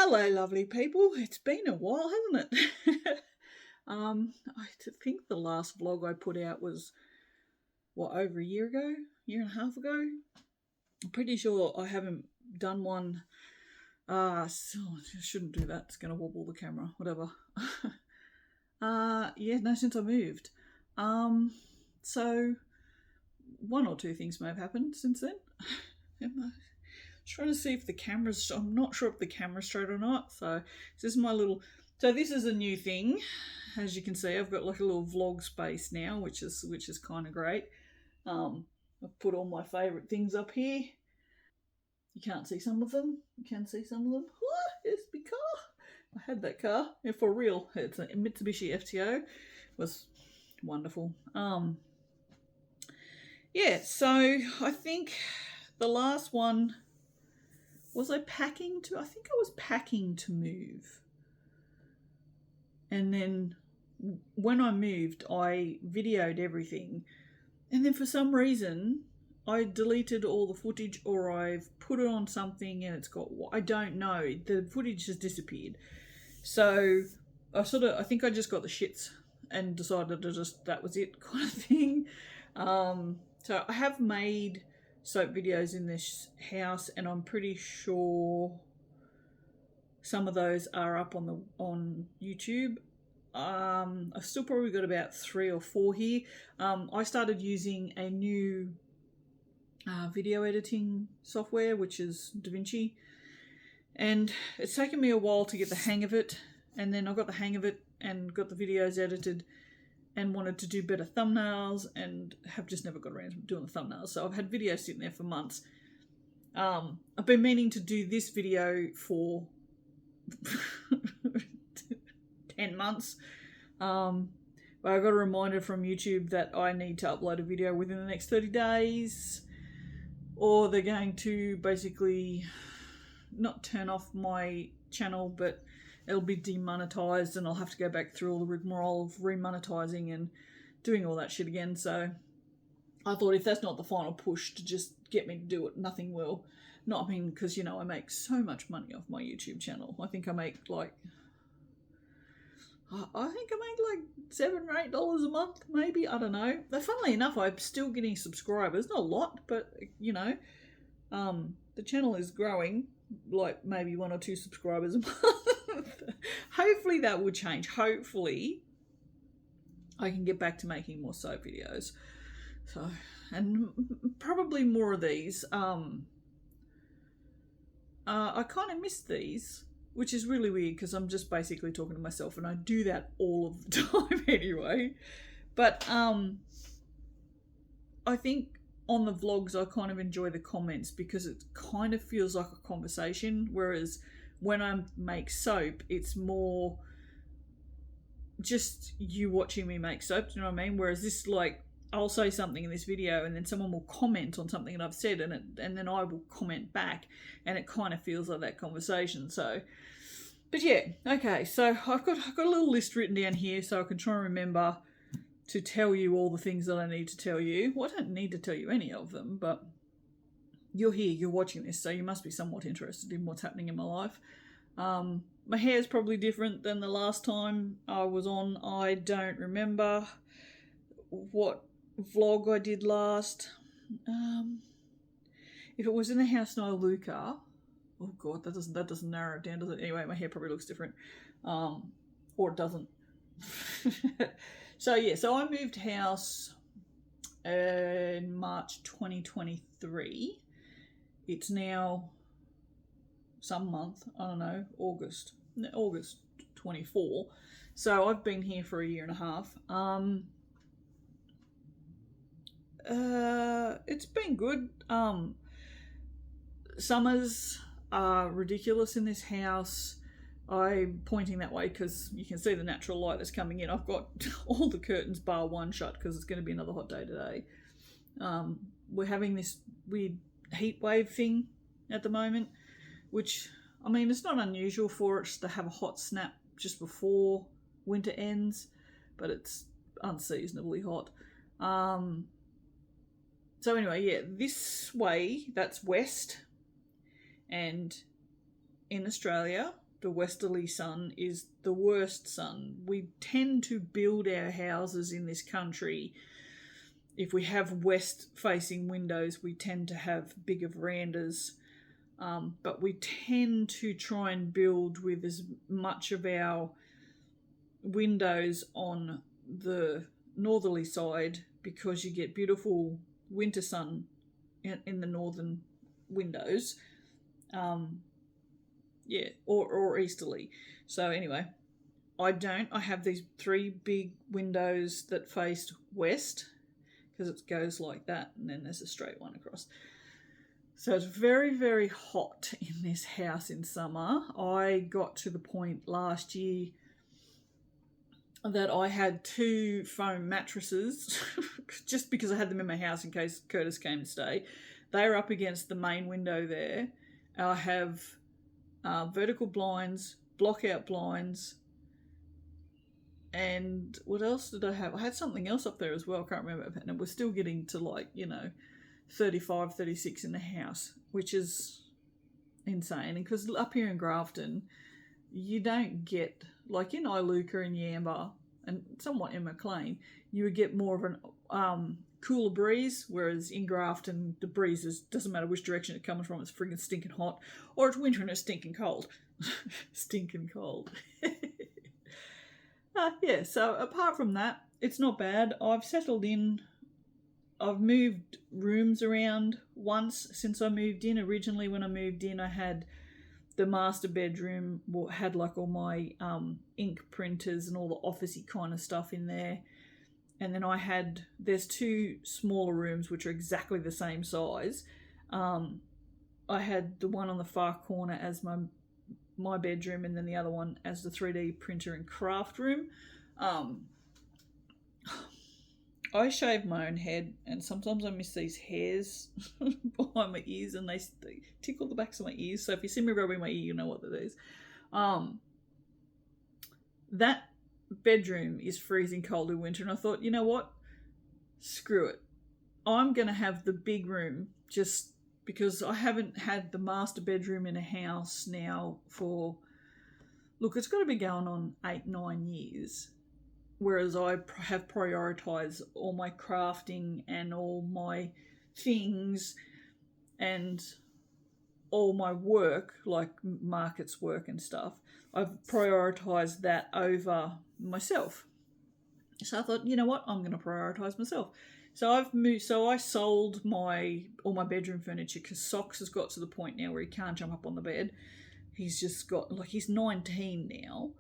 Hello, lovely people. It's been a while, hasn't it? I think the last vlog I put out was, over a year ago? Year and a half ago? I'm pretty sure I haven't done one. I shouldn't do that. It's going to wobble the camera. Whatever. Since I moved. So one or two things may have happened since then. I'm trying to see if the camera's... I'm not sure if the camera's straight or not. So this is my little... So this is a new thing. As you can see, I've got like a little vlog space now, which is kind of great. I've put all my favourite things up here. You can't see some of them. You can see some of them. It's my car. I had that car. Yeah, for real. It's a Mitsubishi FTO. It was wonderful. So I think the last one... I think I was packing to move. And then when I moved, I videoed everything. And then for some reason, I deleted all the footage, or I've put it on something and it's got... I don't know. The footage has disappeared. So I think I just got the shits and decided to that was it kind of thing. So I have made soap videos in this house, and I'm pretty sure some of those are up on YouTube. I've still probably got about 3 or 4 here. I started using a new video editing software, which is DaVinci, and it's taken me a while to get the hang of it, and then I got the hang of it and got the videos edited and wanted to do better thumbnails, and have just never got around to doing the thumbnails. So I've had videos sitting there for months. I've been meaning to do this video for 10 months. But I got a reminder from YouTube that I need to upload a video within the next 30 days, or they're going to basically not turn off my channel, but it'll be demonetized, and I'll have to go back through all the rigmarole of remonetizing and doing all that shit again. So I thought, if that's not the final push to just get me to do it, nothing will. Because, I make so much money off my YouTube channel. I think I make like $7 or $8 a month, maybe. I don't know. But funnily enough, I'm still getting subscribers. Not a lot, but the channel is growing, like maybe 1 or 2 subscribers a month. Hopefully that will change. Hopefully I can get back to making more soap videos. So, and probably more of these. I kind of miss these, which is really weird because I'm just basically talking to myself, and I do that all of the time anyway. But I think on the vlogs I kind of enjoy the comments, because it kind of feels like a conversation, whereas when I make soap, it's more just you watching me make soap, do you know what I mean? Whereas this, like, I'll say something in this video and then someone will comment on something that I've said, and then I will comment back, and it kind of feels like that conversation. So, but yeah, okay, so I've got a little list written down here so I can try and remember to tell you all the things that I need to tell you. Well, I don't need to tell you any of them, but you're here, you're watching this, so you must be somewhat interested in what's happening in my life. My hair's probably different than the last time I was on. I don't remember what vlog I did last. If it was in the house no Luca, oh god, that doesn't narrow it down, does it? Anyway, my hair probably looks different, or it doesn't. So I moved house in March 2023. It's now some month, I don't know, August 24. So I've been here for a year and a half. It's been good. Summers are ridiculous in this house. I'm pointing that way because you can see the natural light that's coming in. I've got all the curtains bar one shut because it's going to be another hot day today. We're having this weird heat wave thing at the moment, which, I mean, it's not unusual for us to have a hot snap just before winter ends, but it's unseasonably hot. So anyway, yeah, this way, that's west, and in Australia, the westerly sun is the worst sun. We tend to build our houses in this country. If we have west-facing windows, we tend to have bigger verandas. But we tend to try and build with as much of our windows on the northerly side because you get beautiful winter sun in the northern windows. Or easterly. So anyway, I have these 3 big windows that face west because it goes like that, and then there's a straight one across. So it's very, very hot in this house in summer. I got to the point last year that I had 2 foam mattresses just because I had them in my house in case Curtis came to stay. They are up against the main window there. I have vertical blinds, block-out blinds, and what else did I have? I had something else up there as well, I can't remember, and we're still getting to 35, 36 in the house, which is insane. And because up here in Grafton, you don't get, like in Iluka and Yamba, and somewhat in McLean, you would get more of an cooler breeze, whereas in Grafton, the breeze doesn't matter which direction it comes from, it's friggin' stinking hot, or it's winter and it's stinking cold. Stinking cold. So apart from that, it's not bad. I've settled in. I've moved rooms around once since I moved in. Originally, when I moved in, I had the master bedroom, had like all my ink printers and all the officey kind of stuff in there. And then there's 2 smaller rooms which are exactly the same size. I had the one on the far corner as my bedroom, and then the other one as the 3D printer and craft room. I shave my own head, and sometimes I miss these hairs behind my ears, and they tickle the backs of my ears. So if you see me rubbing my ear, you know what that is. That bedroom is freezing cold in winter, and I thought, you know what? Screw it. I'm going to have the big room just because I haven't had the master bedroom in a house now for, look, it's got to be going on 8-9 years. Whereas I have prioritised all my crafting and all my things and all my work, like markets work and stuff. I've prioritised that over myself. So I thought, you know what, I'm going to prioritise myself. So I've moved. So I sold all my bedroom furniture because Socks has got to the point now where he can't jump up on the bed. He's just got he's 19 now.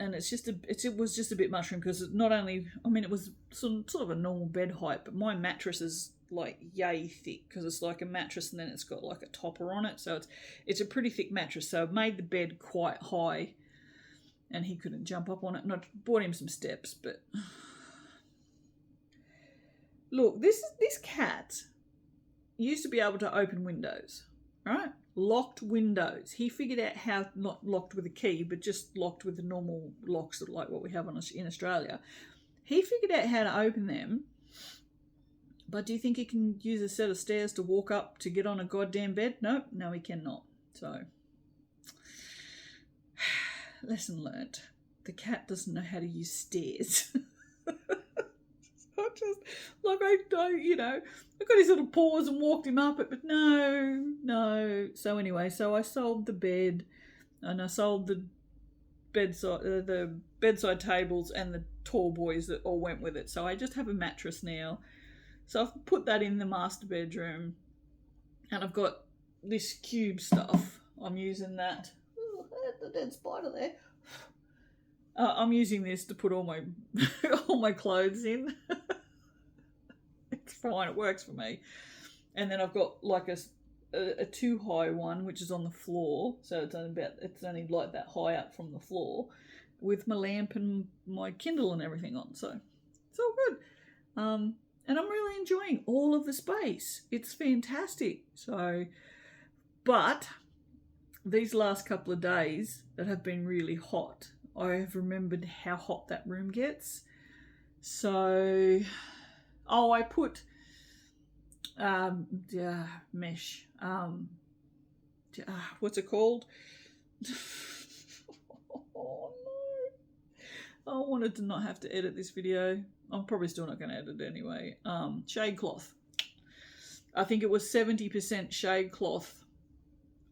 And it was just a bit much for him because not only, it was sort of a normal bed height, but my mattress is like yay thick because it's like a mattress and then it's got like a topper on it. So it's a pretty thick mattress. So I've made the bed quite high and he couldn't jump up on it. And I bought him some steps, but look, this cat used to be able to open windows, right? Locked windows. He figured out how, not locked with a key, but just locked with the normal locks like what we have in Australia. He figured out how to open them. But do you think he can use a set of stairs to walk up to get on a goddamn bed? Nope, no he cannot. So, lesson learnt. The cat doesn't know how to use stairs. I got his little paws and walked him up it, but no. So anyway, I sold the bed, and I sold the bedside tables and the tall boys that all went with it. So I just have a mattress now. So I've put that in the master bedroom, and I've got this cube stuff. I'm using that. Oh, the dead spider there. I'm using this to put all my clothes in. It's fine, it works for me. And then I've got like a too high one, which is on the floor, so it's only like that high up from the floor, with my lamp and my Kindle and everything on. So it's all good. And I'm really enjoying all of the space. It's fantastic. So, but these last couple of days that have been really hot, I have remembered how hot that room gets. So, I put mesh. What's it called? Oh no. I wanted to not have to edit this video. I'm probably still not going to edit it anyway. Shade cloth. I think it was 70% shade cloth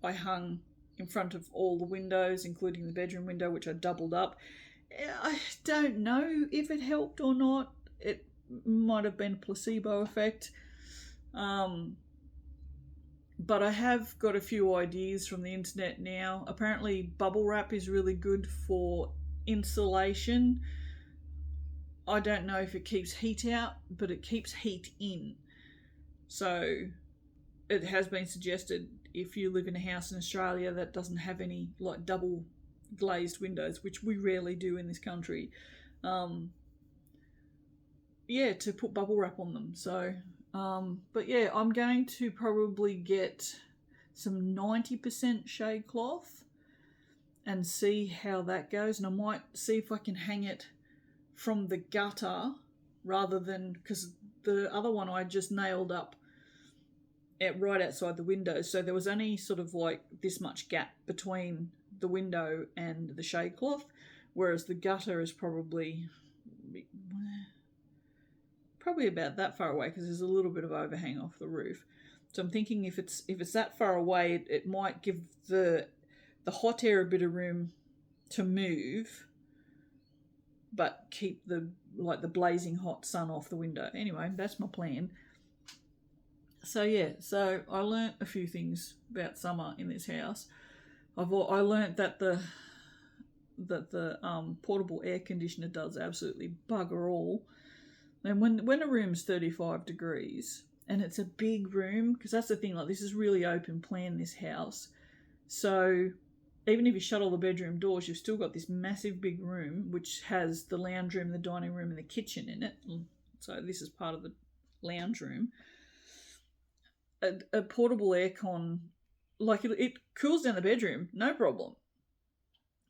I hung in front of all the windows, including the bedroom window, which I doubled up. I don't know if it helped or not. It might have been a placebo effect. But I have got a few ideas from the internet now. Apparently bubble wrap is really good for insulation. I don't know if it keeps heat out, but it keeps heat in. So it has been suggested if you live in a house in Australia that doesn't have any like double glazed windows, which we rarely do in this country, to put bubble wrap on them. So but yeah, I'm going to probably get some 90% shade cloth and see how that goes. And I might see if I can hang it from the gutter rather than, because the other one I just nailed up right outside the window. So there was only sort of like this much gap between the window and the shade cloth, whereas the gutter is probably about that far away because there's a little bit of overhang off the roof. So I'm thinking if it's that far away, it might give the hot air a bit of room to move, but keep the blazing hot sun off the window. Anyway, that's my plan. So yeah, so I learnt a few things about summer in this house. I learnt that the portable air conditioner does absolutely bugger all. And when a room's 35 degrees and it's a big room, because that's the thing, like this is really open plan, this house. So even if you shut all the bedroom doors, you've still got this massive big room which has the lounge room, the dining room and the kitchen in it. So this is part of the lounge room. A portable aircon, like it cools down the bedroom, no problem.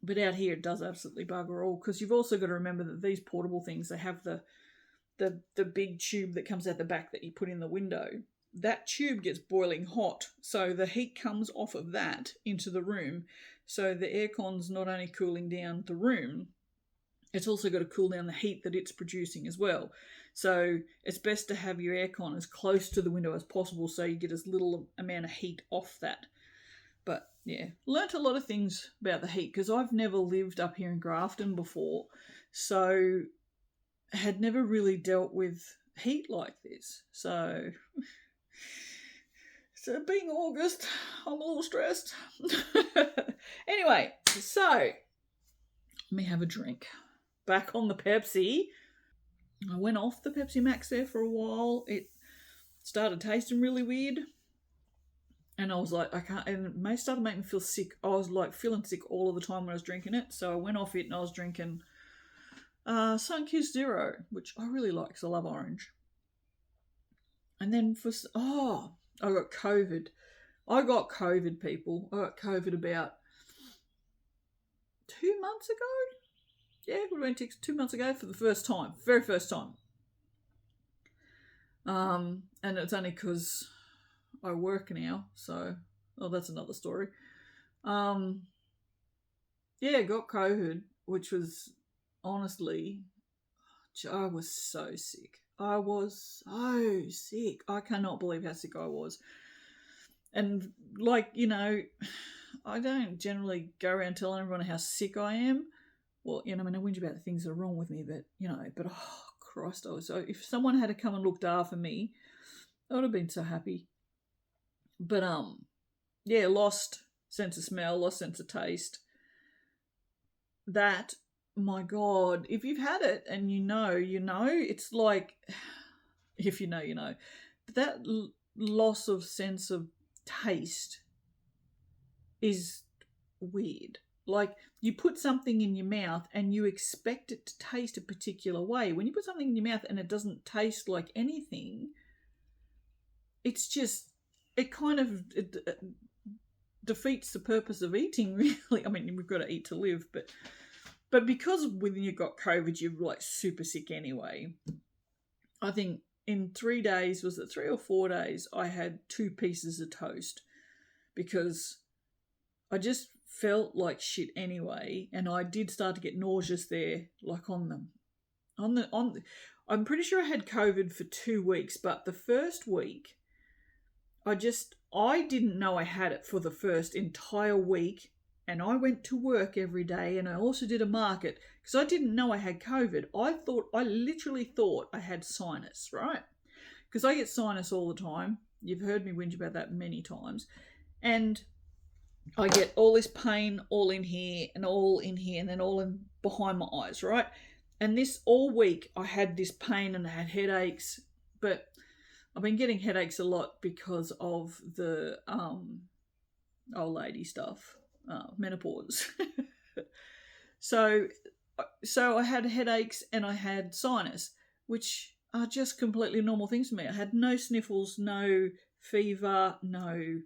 But out here it does absolutely bugger all, because you've also got to remember that these portable things, they have the big tube that comes out the back that you put in the window. That tube gets boiling hot, so the heat comes off of that into the room. So the aircon's not only cooling down the room, it's also got to cool down the heat that it's producing as well. So it's best to have your aircon as close to the window as possible so you get as little amount of heat off that. But yeah, learnt a lot of things about the heat because I've never lived up here in Grafton before, so had never really dealt with heat like this. So being August, I'm a little stressed. Anyway, so let me have a drink. Back on the Pepsi. I went off the Pepsi Max there for a while. It started tasting really weird. And I was like, I can't, and it started making me feel sick. I was like feeling sick all of the time when I was drinking it. So I went off it and I was drinking Sunkist Zero, which I really like because I love orange. And then I got COVID. I got COVID, people. I got COVID about 2 months ago. Yeah, it would have been 2 months ago for the first time. Very first time. And it's only because I work now, so that's another story. Got COVID, which was honestly, I was so sick. I was so sick. I cannot believe how sick I was. And I don't generally go around telling everyone how sick I am. Well, I whinge about the things that are wrong with me, but oh Christ, I was so. If someone had to come and looked after me, I would have been so happy. But lost sense of smell, lost sense of taste. That, my God, if you've had it and you know, it's like, if you know, you know. But that loss of sense of taste is weird. Like, you put something in your mouth and you expect it to taste a particular way. When you put something in your mouth and it doesn't taste like anything, it's just, it kind of defeats the purpose of eating, really. I mean, we've got to eat to live, but because when you got COVID, you're like super sick anyway. I think in 3 days, was it 3 or 4 days, I had 2 pieces of toast because I just felt like shit anyway, and I did start to get nauseous there, like on them. I'm pretty sure I had COVID for 2 weeks, but the first week, I didn't know I had it for the first entire week, and I went to work every day, and I also did a market because I didn't know I had COVID. I literally thought I had sinus, right? Because I get sinus all the time. You've heard me whinge about that many times, and I get all this pain all in here, and then all in behind my eyes, right? And this all week I had this pain and I had headaches, but I've been getting headaches a lot because of the old lady stuff, menopause. So I had headaches and I had sinus, which are just completely normal things for me. I had no sniffles, no fever, no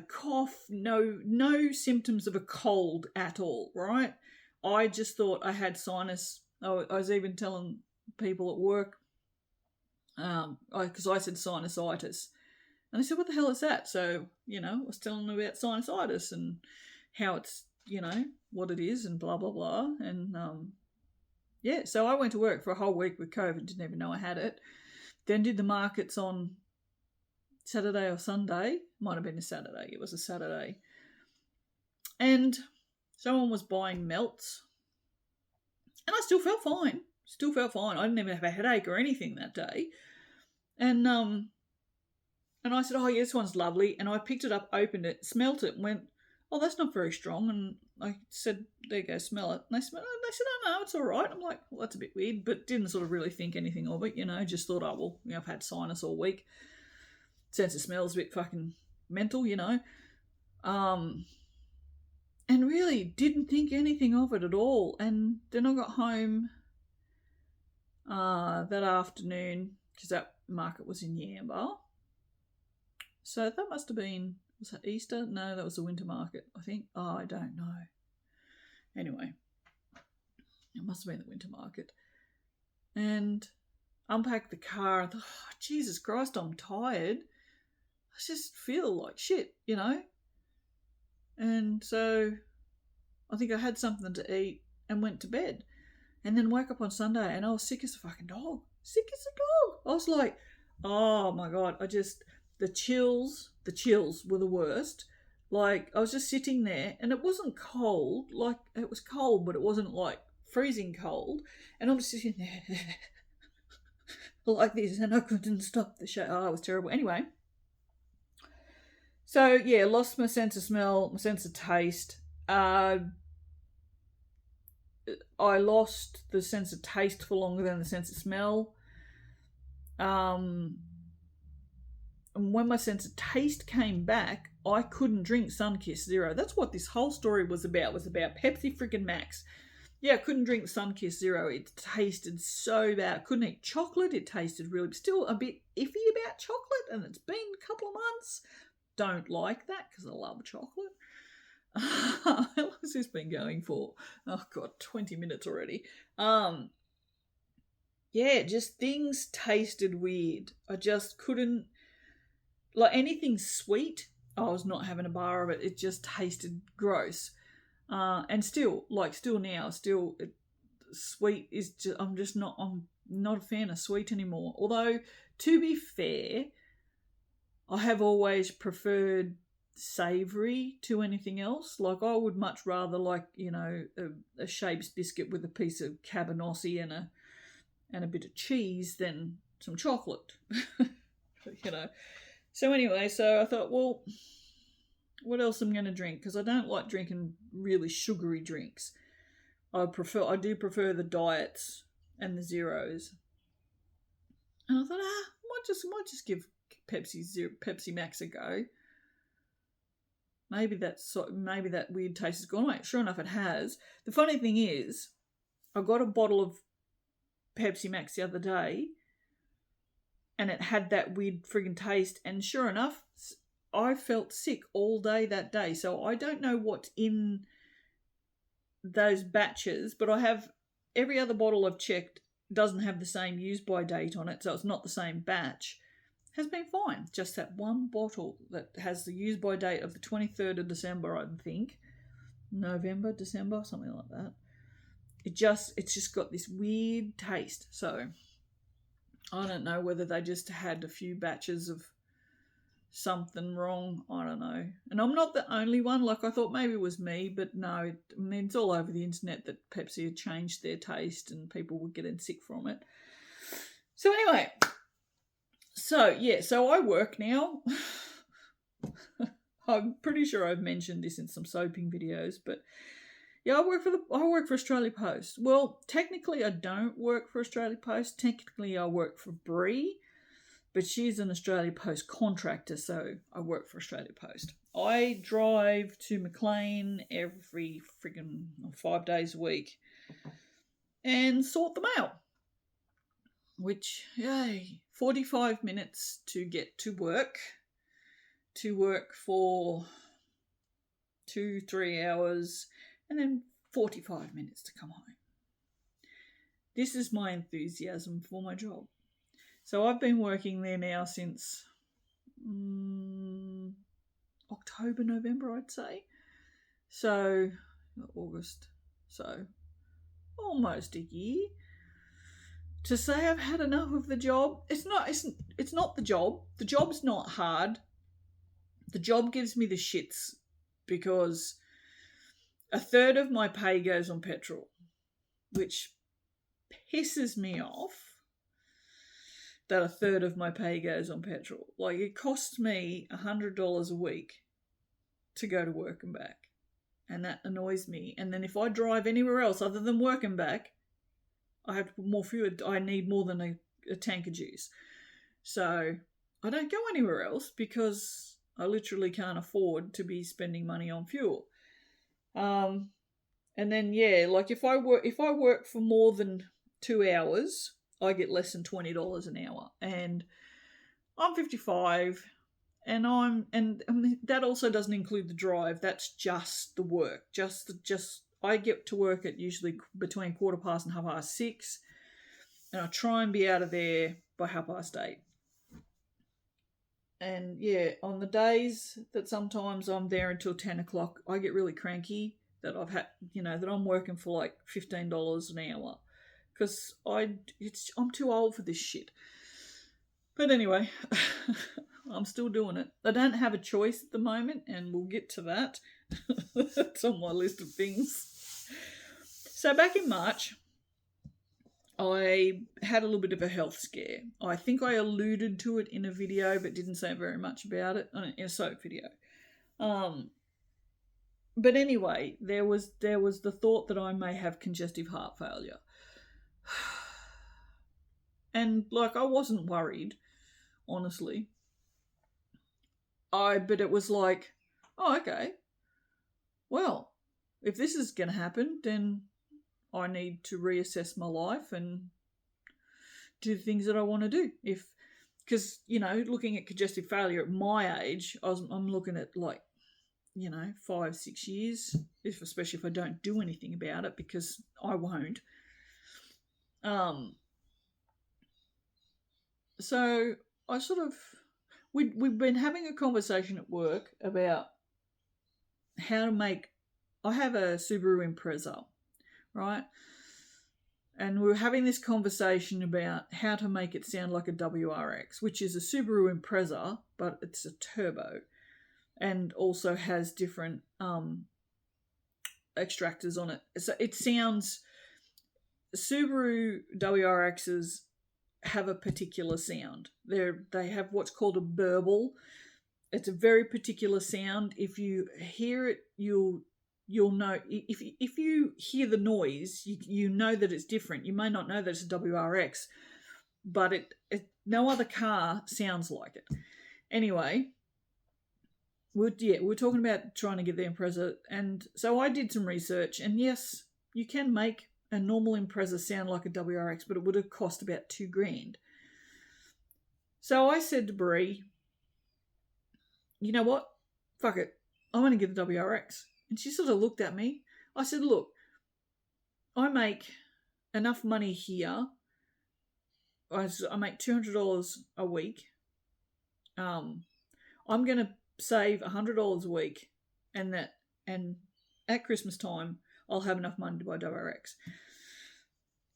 cough, no symptoms of a cold at all, right? I just thought I had sinus. I was even telling people at work, because I said sinusitis. And they said, what the hell is that? So, I was telling them about sinusitis and how it's, what it is and blah, blah, blah. And, so I went to work for a whole week with COVID, didn't even know I had it. Then did the markets on Saturday or Sunday. Might have been a Saturday. It was a Saturday. And someone was buying melts. And I still felt fine. I didn't even have a headache or anything that day. And I said, oh, yeah, this one's lovely. And I picked it up, opened it, smelt it, and went, oh, that's not very strong. And I said, there you go, smell it. And they said, oh, no, it's all right. I'm like, well, that's a bit weird, but didn't sort of really think anything of it, just thought, oh, well, I've had sinus all week. Sense of smell's a bit fucking mental, and really didn't think anything of it at all. And then I got home that afternoon, because that market was in Yamba. So that must have been, was that Easter? No, that was the winter market, I think. Oh, I don't know. Anyway, it must have been the winter market. And unpacked the car and thought, oh, Jesus Christ, I'm tired. I just feel like shit, And so I think I had something to eat and went to bed. And then woke up on Sunday and I was sick as a fucking dog. I was like, oh my God, the chills were the worst. Like, I was just sitting there and it wasn't cold. Like, it was cold, but it wasn't like freezing cold. And I'm just sitting there like this and I couldn't stop the show. Oh, it was terrible. Anyway. So, yeah, lost my sense of smell, my sense of taste. I lost the sense of taste for longer than the sense of smell. And when my sense of taste came back, I couldn't drink Sunkist Zero. That's what this whole story was about Pepsi freaking Max. Yeah, I couldn't drink Sunkist Zero. It tasted so bad. I couldn't eat chocolate. It tasted really, still a bit iffy about chocolate, and it's been a couple of months. Don't like that because I love chocolate. How long has this been going for? Oh God, 20 minutes already. Yeah, just things tasted weird. I just couldn't, like anything sweet, I was not having a bar of it. It just tasted gross. And still now, sweet is just, I'm not a fan of sweet anymore. Although, to be fair, I have always preferred savoury to anything else. Like, I would much rather a Shapes biscuit with a piece of cabanossi and a bit of cheese than some chocolate. So anyway, so I thought, well, what else am I going to drink? Because I don't like drinking really sugary drinks. I do prefer the diets and the zeros. And I thought, might just give Pepsi Max a go. Maybe that weird taste has gone away. Sure enough, it has. The funny thing is, I got a bottle of Pepsi Max the other day, and it had that weird friggin' taste. And sure enough, I felt sick all day that day. So I don't know what's in those batches, but I have every other bottle I've checked doesn't have the same use by date on it, so it's not the same batch. has been fine. Just that one bottle that has the use by date of the 23rd of December, I think. November, December, something like that. It's just got this weird taste. So I don't know whether they just had a few batches of something wrong. I don't know. And I'm not the only one. Like, I thought maybe it was me, but no. It's all over the internet that Pepsi had changed their taste and people were getting sick from it. So anyway, so I work now. I'm pretty sure I've mentioned this in some soaping videos, but yeah, I work for Australia Post. Well, technically I don't work for Australia Post. Technically I work for Bree, but she's an Australia Post contractor, so I work for Australia Post. I drive to Maclean every friggin' 5 days a week and sort the mail, which, yay, 45 minutes to get to work for 2-3 hours, and then 45 minutes to come home. This is my enthusiasm for my job. So I've been working there now since October, November, I'd say. So August. So almost a year. To say I've had enough of the job, it's not the job. The job's not hard. The job gives me the shits because a third of my pay goes on petrol, which pisses me off that a third of my pay goes on petrol. Like, it costs me $100 a week to go to work and back, and that annoys me. And then if I drive anywhere else other than work and back, I have to put more fuel. I need more than a tank of juice. So I don't go anywhere else because I literally can't afford to be spending money on fuel. And then, yeah, like if I work for more than 2 hours, I get less than $20 an hour. And I'm 55, and I mean, that also doesn't include the drive. That's just the work. I get to work at usually between 8:15 and 6:30, and I try and be out of there by 8:30. And yeah, on the days that sometimes I'm there until 10 o'clock, I get really cranky that that I'm working for like $15 an hour, because I'm too old for this shit. But anyway, I'm still doing it. I don't have a choice at the moment, and we'll get to that. That's on my list of things. So back in March, I had a little bit of a health scare. I think I alluded to it in a video, but didn't say very much about it in a soap video. But anyway, there was the thought that I may have congestive heart failure. And like, I wasn't worried, honestly. But it was like, oh, okay. Well, if this is going to happen, then I need to reassess my life and do the things that I want to do. Because, looking at congestive failure at my age, I'm looking at 5-6 years, especially if I don't do anything about it, because I won't. So I we've been having a conversation at work about how to make. I have a Subaru Impreza, right? And we were having this conversation about how to make it sound like a WRX, which is a Subaru Impreza, but it's a turbo, and also has different extractors on it. So it sounds, Subaru WRXs have a particular sound. They have what's called a burble. It's a very particular sound. If you hear it, you'll know. If you hear the noise, you know that it's different. You may not know that it's a WRX, but no other car sounds like it. Anyway, we're talking about trying to get the Impreza, and so I did some research, and yes, you can make a normal Impreza sound like a WRX, but it would have cost about $2,000. So I said to Bree, you know what? Fuck it. I want to get a WRX. And she sort of looked at me. I said, look, I make enough money here. I make $200 a week I'm going to save $100 a week, and at Christmas time I'll have enough money to buy WRX.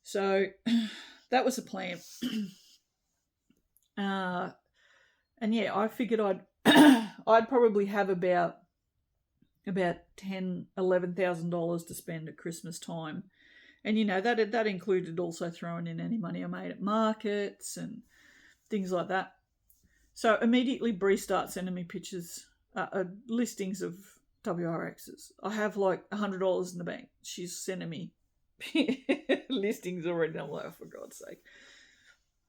So that was the plan. And yeah, I figured I'd probably have about $11,000 to spend at Christmas time, and that included also throwing in any money I made at markets and things like that. So immediately Bree starts sending me pictures, listings of WRXs. I have like $100 in the bank. She's sending me listings already. I'm like, oh, for God's sake.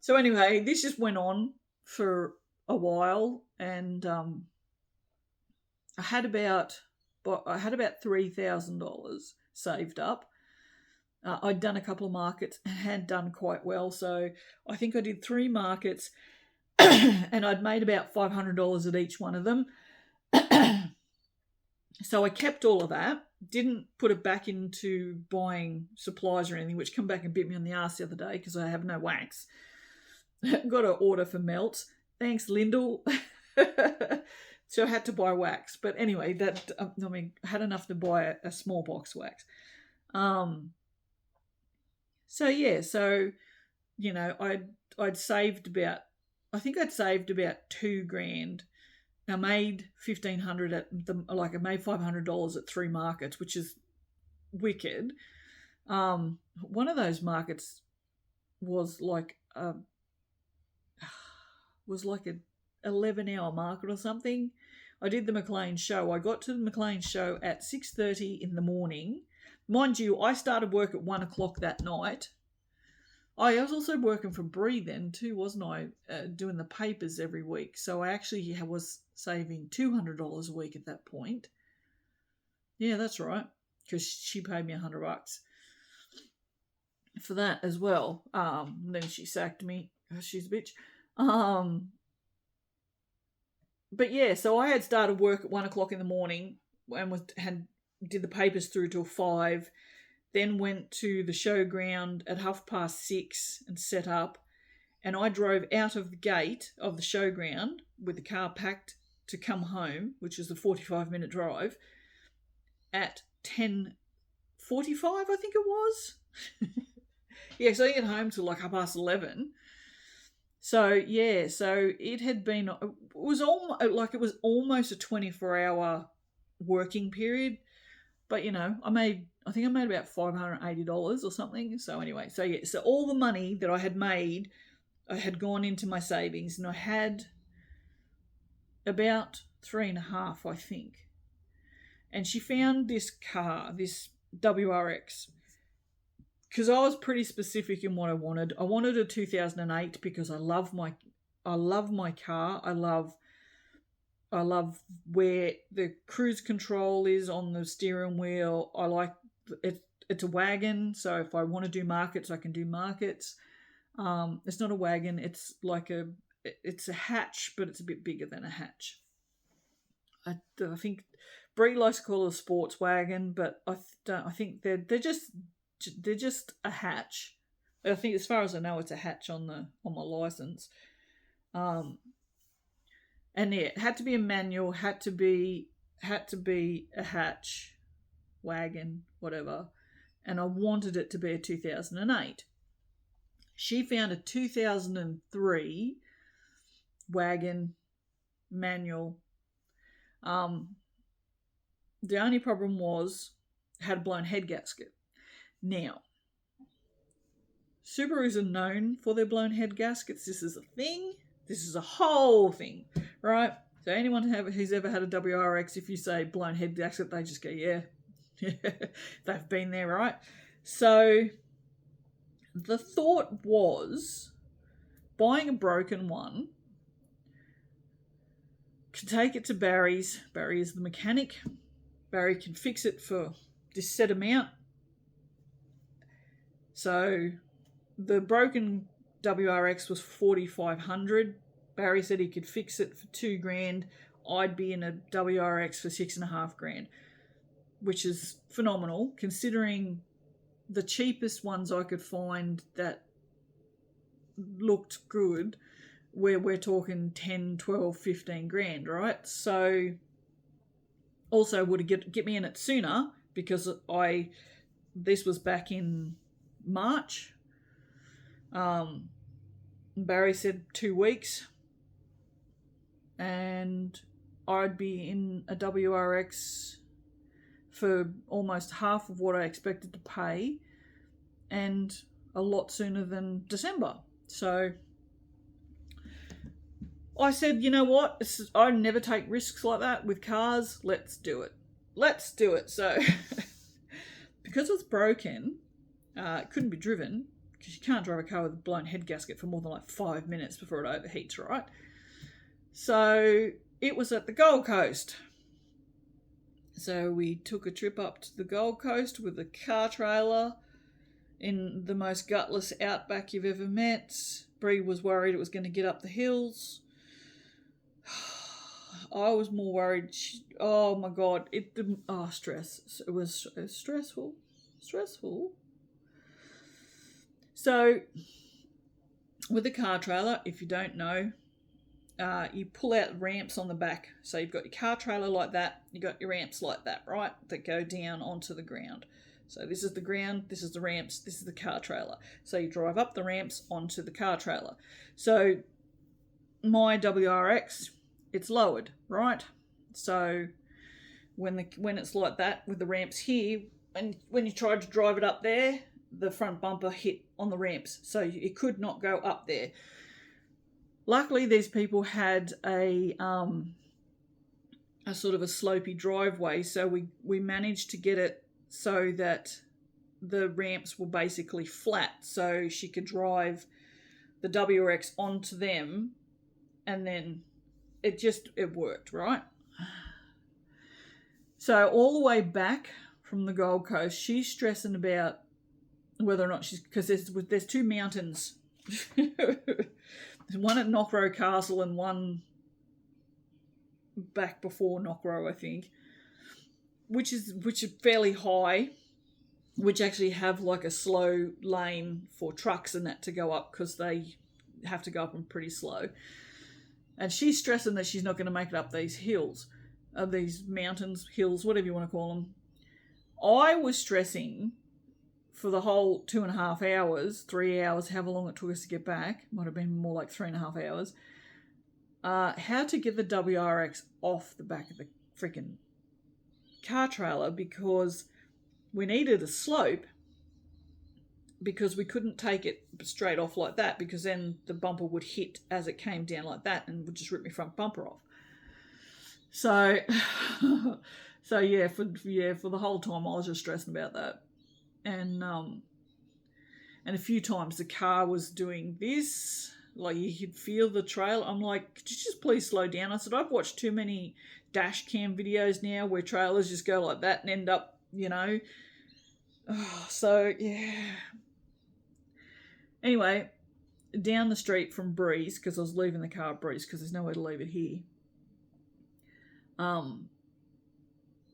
So anyway, this just went on for a while, and I had about $3,000 saved up. I'd done a couple of markets and had done quite well, so I think I did 3 markets, and I'd made about $500 at each one of them. So I kept all of that, didn't put it back into buying supplies or anything, which come back and bit me on the ass the other day because I have no wax. Got an order for melts. Thanks, Lyndall. So I had to buy wax. But anyway, I had enough to buy a small box wax. So I'd saved about, I think I'd saved about $2,000. I made $1,500 I made $500 at 3 markets, which is wicked. One of those markets was like an 11-hour market or something. I did the McLean show. I got to the McLean show at 6:30 in the morning. Mind you, I started work at 1 o'clock that night. I was also working for Bree then too, wasn't I? Doing the papers every week. So I actually was saving $200 a week at that point. Yeah, that's right. Because she paid me $100 for that as well. Then she sacked me. She's a bitch. But yeah, so I had started work at 1 o'clock in the morning and did the papers through till 5. Then went to the showground at 6:30 and set up. And I drove out of the gate of the showground with the car packed to come home, which is a 45-minute drive, at 10:45, I think it was. Yeah, so I get home till like 11:30. So yeah, so it had been, it was almost a 24-hour working period. But I think I made about $580 or something. So anyway, so all the money that I had made, I had gone into my savings, and I had about 3.5, I think. And she found this car, this WRX, because I was pretty specific in what I wanted. I wanted a 2008 because I love my car. I love where the cruise control is on the steering wheel. I like it. It's a wagon, so if I want to do markets, I can do markets. It's not a wagon. It's like it's a hatch, but it's a bit bigger than a hatch. I think Brie likes to call it a sports wagon, but I think they're just a hatch. I think, as far as I know, it's a hatch on my license. And yeah, it had to be a manual, had to be a hatch, wagon, whatever. And I wanted it to be a 2008. She found a 2003 wagon, manual. The only problem was it had a blown head gasket. Now, Subarus are known for their blown head gaskets. This is a thing. This is a whole thing, right? So anyone who's ever had a WRX, if you say blown head gasket, they just go, yeah. They've been there, right? So the thought was buying a broken one, can take it to Barry's. Barry is the mechanic. Barry can fix it for this set amount. So the broken WRX was $4,500. Barry said he could fix it for $2,000. I'd be in a WRX for $6,500, which is phenomenal considering the cheapest ones I could find that looked good where we're talking 10, 12, 15 grand, right? So also would get me in it sooner because this was back in March. Barry said 2 weeks, and I'd be in a WRX for almost half of what I expected to pay, and a lot sooner than December. So I said, you know what? I never take risks like that with cars. Let's do it. So because it's broken, it couldn't be driven, because you can't drive a car with a blown head gasket for more than like 5 minutes before it overheats, right? So it was at the Gold Coast. So we took a trip up to the Gold Coast with a car trailer in the most gutless outback you've ever met. Bree was worried it was going to get up the hills. I was more worried. Oh my God. Stress. It was stressful. So with the car trailer, if you don't know, you pull out ramps on the back. So you've got your car trailer like that. You've got your ramps like that, right? That go down onto the ground. So this is the ground, this is the ramps, this is the car trailer. So you drive up the ramps onto the car trailer. So my WRX, it's lowered, right? So when it's like that with the ramps here, and when you tried to drive it up there, the front bumper hit on the ramps. So it could not go up there. Luckily, these people had a sort of a slopey driveway, so we managed to get it so that the ramps were basically flat, so she could drive the WRX onto them, and then it worked, right? So all the way back from the Gold Coast, she's stressing about whether or not because there's 2 mountains. There's one at Knockrow Castle and one back before Knockrow, I think, which is fairly high, which actually have like a slow lane for trucks and that to go up, because they have to go up and pretty slow. And she's stressing that she's not going to make it up these hills, these mountains, hills, whatever you want to call them. I was stressing for the whole 2.5 hours, 3 hours, however long it took us to get back, might have been more like 3.5 hours, how to get the WRX off the back of the freaking car trailer, because we needed a slope, because we couldn't take it straight off like that, because then the bumper would hit as it came down like that and would just rip my front bumper off. So, for the whole time I was just stressing about that. And a few times the car was doing this, like you could feel the trail. I'm like, could you just please slow down? I said, I've watched too many dash cam videos now where trailers just go like that and end up, so yeah. Anyway, down the street from Breeze, because I was leaving the car at Breeze because there's nowhere to leave it here.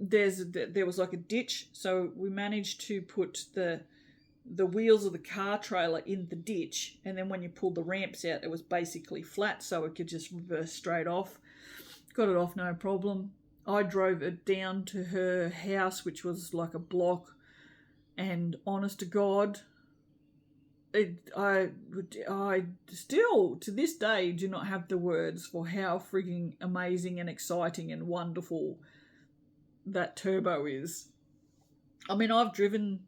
There was like a ditch, so we managed to put the wheels of the car trailer in the ditch, and then when you pulled the ramps out, it was basically flat, so it could just reverse straight off. Got it off, no problem. I drove it down to her house, which was like a block, and honest to God, I still to this day do not have the words for how frigging amazing and exciting and wonderful that turbo is. I mean, I've driven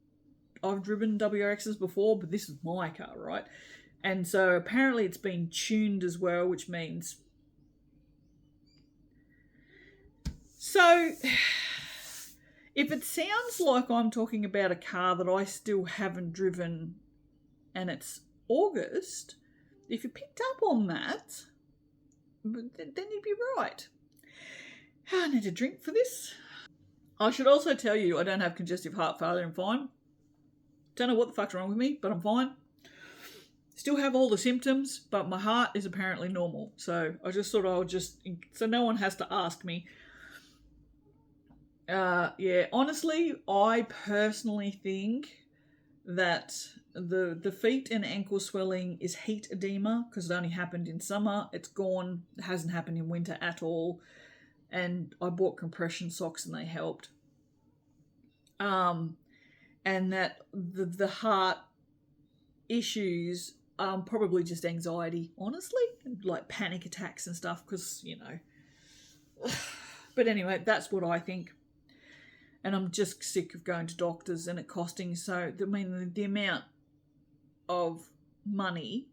WRXs before, but this is my car, right? And so apparently it's been tuned as well, which means... So, if it sounds like I'm talking about a car that I still haven't driven and it's August, if you picked up on that, then you'd be right. I need a drink for this. I should also tell you I don't have congestive heart failure. I'm fine. Don't know what the fuck's wrong with me, but I'm fine. Still have all the symptoms, but my heart is apparently normal. So I just thought so no one has to ask me. Honestly, I personally think that the feet and ankle swelling is heat edema because it only happened in summer. It's gone. It hasn't happened in winter at all. And I bought compression socks and they helped. And that the heart issues probably just anxiety, honestly, like panic attacks and stuff, because, you know. But anyway, that's what I think. And I'm just sick of going to doctors and it costing so, I mean, the amount of money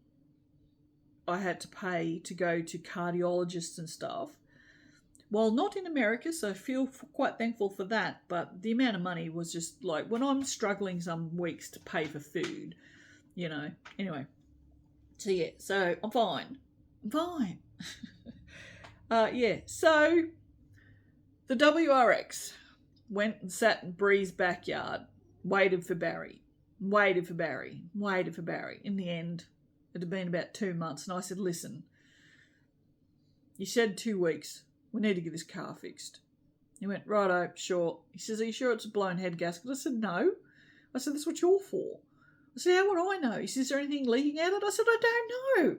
I had to pay to go to cardiologists and stuff. Well, not in America, so I feel quite thankful for that, but the amount of money was just like, when I'm struggling some weeks to pay for food, you know. Anyway, so yeah, so I'm fine. Yeah, so the WRX went and sat in Bree's backyard, waited for Barry. In the end, it had been about 2 months, and I said, listen, you said 2 weeks. We need to get this car fixed. He went, righto, sure. He says, are you sure it's a blown head gasket? I said, no. I said, that's what you're for. I said, how would I know? He says, is there anything leaking out of it? I said, I don't know.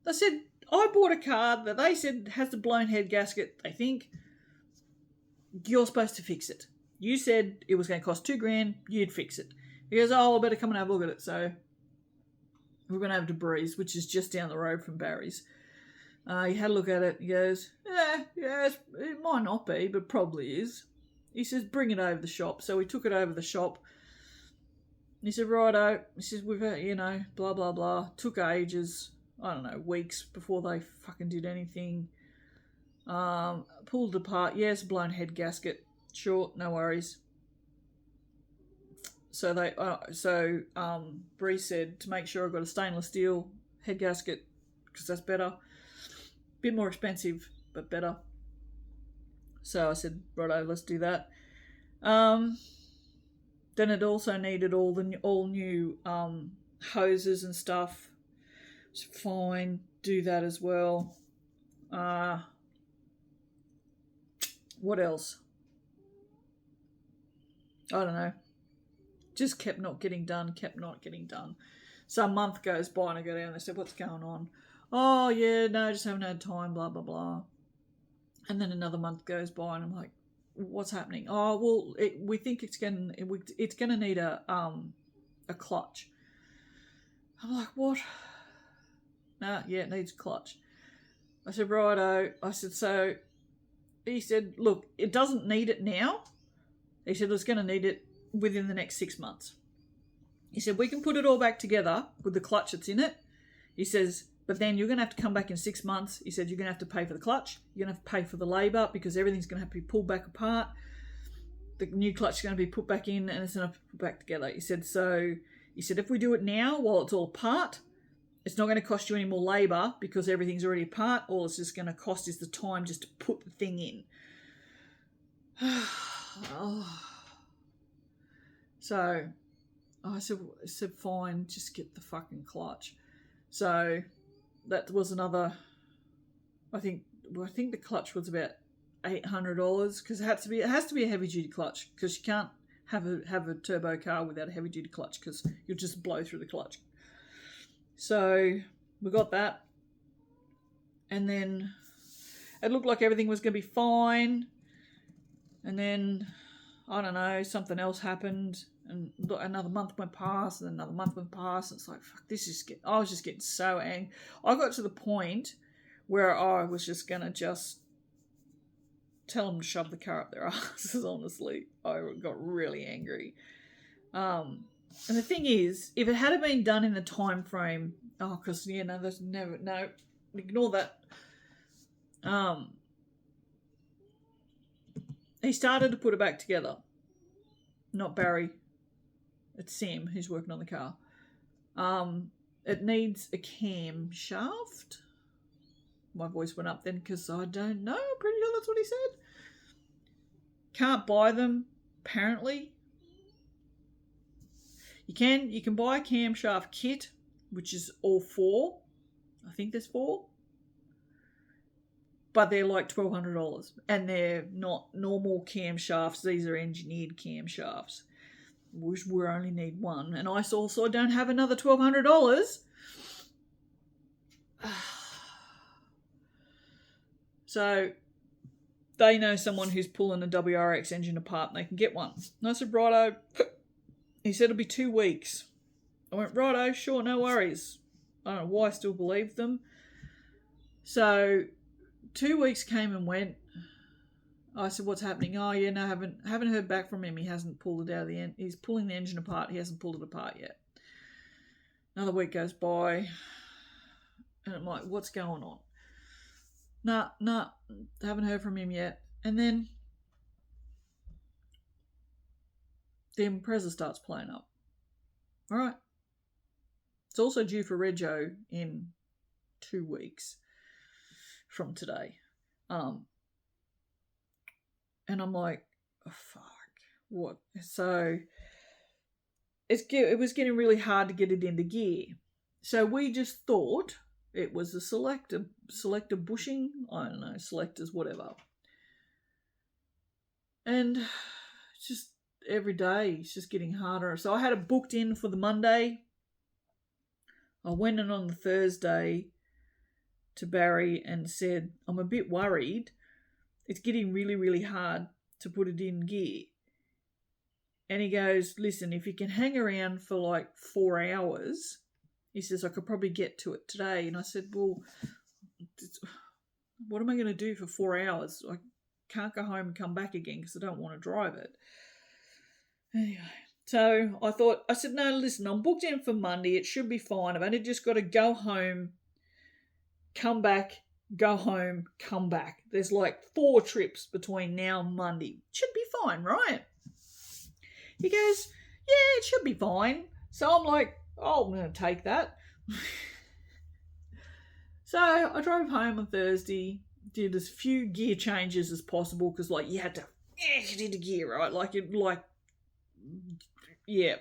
I said, I bought a car that they said has the blown head gasket. They think you're supposed to fix it. You said it was going to cost $2,000. You'd fix it. He goes, oh, I better come and have a look at it. So we're going to have to Breeze, which is just down the road from Barry's. He had a look at it. He goes, yeah, it might not be, but probably is. He says, bring it over the shop. So we took it over the shop. He said, righto. He says, we've had, you know, blah, blah, blah. Took ages, I don't know, weeks before they fucking did anything. Pulled it apart. Yes, blown head gasket. Sure, no worries. So Bree said to make sure I got a stainless steel head gasket because that's better. Bit more expensive, but better. So I said, righto, let's do that. Then it also needed all new hoses and stuff. It's fine, do that as well. What else? I don't know. Just kept not getting done. So a month goes by and I go down and they said, what's going on? Oh, yeah, no, just haven't had time, blah, blah, blah. And then another month goes by and I'm like, what's happening? Oh, well, we think it's going to need a clutch. I'm like, what? Nah, yeah, it needs a clutch. I said, righto. I said, so he said, look, it doesn't need it now. He said, it's going to need it within the next 6 months. He said, we can put it all back together with the clutch that's in it. He says, but then you're going to have to come back in 6 months. He said, you're going to have to pay for the clutch. You're going to have to pay for the labour because everything's going to have to be pulled back apart. The new clutch is going to be put back in and it's going to have to be put back together. He said, if we do it now while it's all apart, it's not going to cost you any more labour because everything's already apart. All it's just going to cost is the time just to put the thing in. So I said, fine, just get the fucking clutch. So that was another, I think the clutch was about $800 because it has to be a heavy duty clutch because you can't have a turbo car without a heavy duty clutch because you'll just blow through the clutch. So we got that, and then it looked like everything was going to be fine, and then I don't know, something else happened. And another month went past, and another month went past. And it's like, fuck, I was just getting so angry. I got to the point where I was just going to just tell them to shove the car up their asses, honestly. I got really angry. And the thing is, if it had been done in the time frame, because, there's no, ignore that. He started to put it back together. Not Barry. It's Sam who's working on the car. It needs a camshaft. My voice went up then because I don't know. I'm pretty sure that's what he said. Can't buy them, apparently. You can buy a camshaft kit, which is all 4. I think there's 4. But they're like $1,200. And they're not normal camshafts. These are engineered camshafts. we only need one. And I also don't have another $1,200. So they know someone who's pulling a WRX engine apart and they can get one. And I said, righto. He said it'll be 2 weeks. I went, righto, sure, no worries. I don't know why I still believed them. So 2 weeks came and went. I said, what's happening? Oh, yeah, no, haven't heard back from him. He hasn't pulled it out of the end. He's pulling the engine apart. He hasn't pulled it apart yet. Another week goes by. And I'm like, what's going on? Nah, haven't heard from him yet. And then the Impreza starts playing up. All right. It's also due for Rego in 2 weeks from today. And I'm like, oh, fuck, what? So it was getting really hard to get it into gear. So we just thought it was a selector bushing. I don't know, selectors, whatever. And it's just every day, it's just getting harder. So I had it booked in for the Monday. I went in on the Thursday to Barry and said, I'm a bit worried. It's getting really, really hard to put it in gear. And he goes, listen, if you can hang around for like 4 hours, he says, I could probably get to it today. And I said, well, what am I going to do for 4 hours? I can't go home and come back again because I don't want to drive it. Anyway, so I said, no, listen, I'm booked in for Monday. It should be fine. I've only just got to go home, come back, go home, come back. There's like 4 trips between now and Monday. Should be fine, right? He goes, yeah, it should be fine. So I'm like, oh, I'm going to take that. So I drove home on Thursday, did as few gear changes as possible because, like, you had to get into gear, right? Yeah.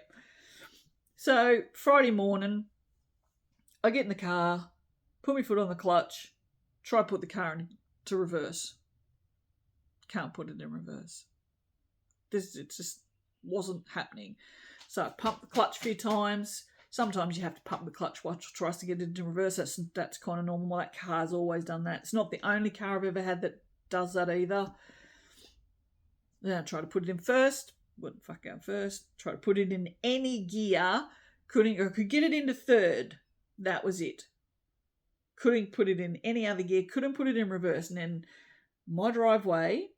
So Friday morning, I get in the car, put my foot on the clutch, try to put the car into reverse. Can't put it in reverse. It just wasn't happening. So I pumped the clutch a few times. Sometimes you have to pump the clutch while it tries to get it into reverse. That's kind of normal. That car's always done that. It's not the only car I've ever had that does that either. Then I tried to put it in first. Wouldn't fuck out first. Try to put it in any gear. I could get it into third. That was it. Couldn't put it in any other gear. Couldn't put it in reverse. And then my driveway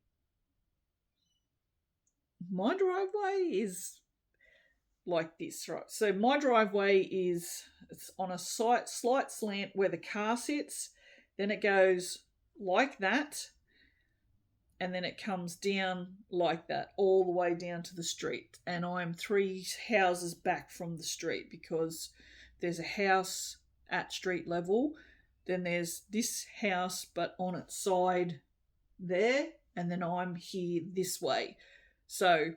is like this, right? So my driveway it's on a slight slant where the car sits. Then it goes like that. And then it comes down like that, all the way down to the street. And I'm 3 houses back from the street because there's a house at street level. Then there's this house, but on its side there. And then I'm here this way. So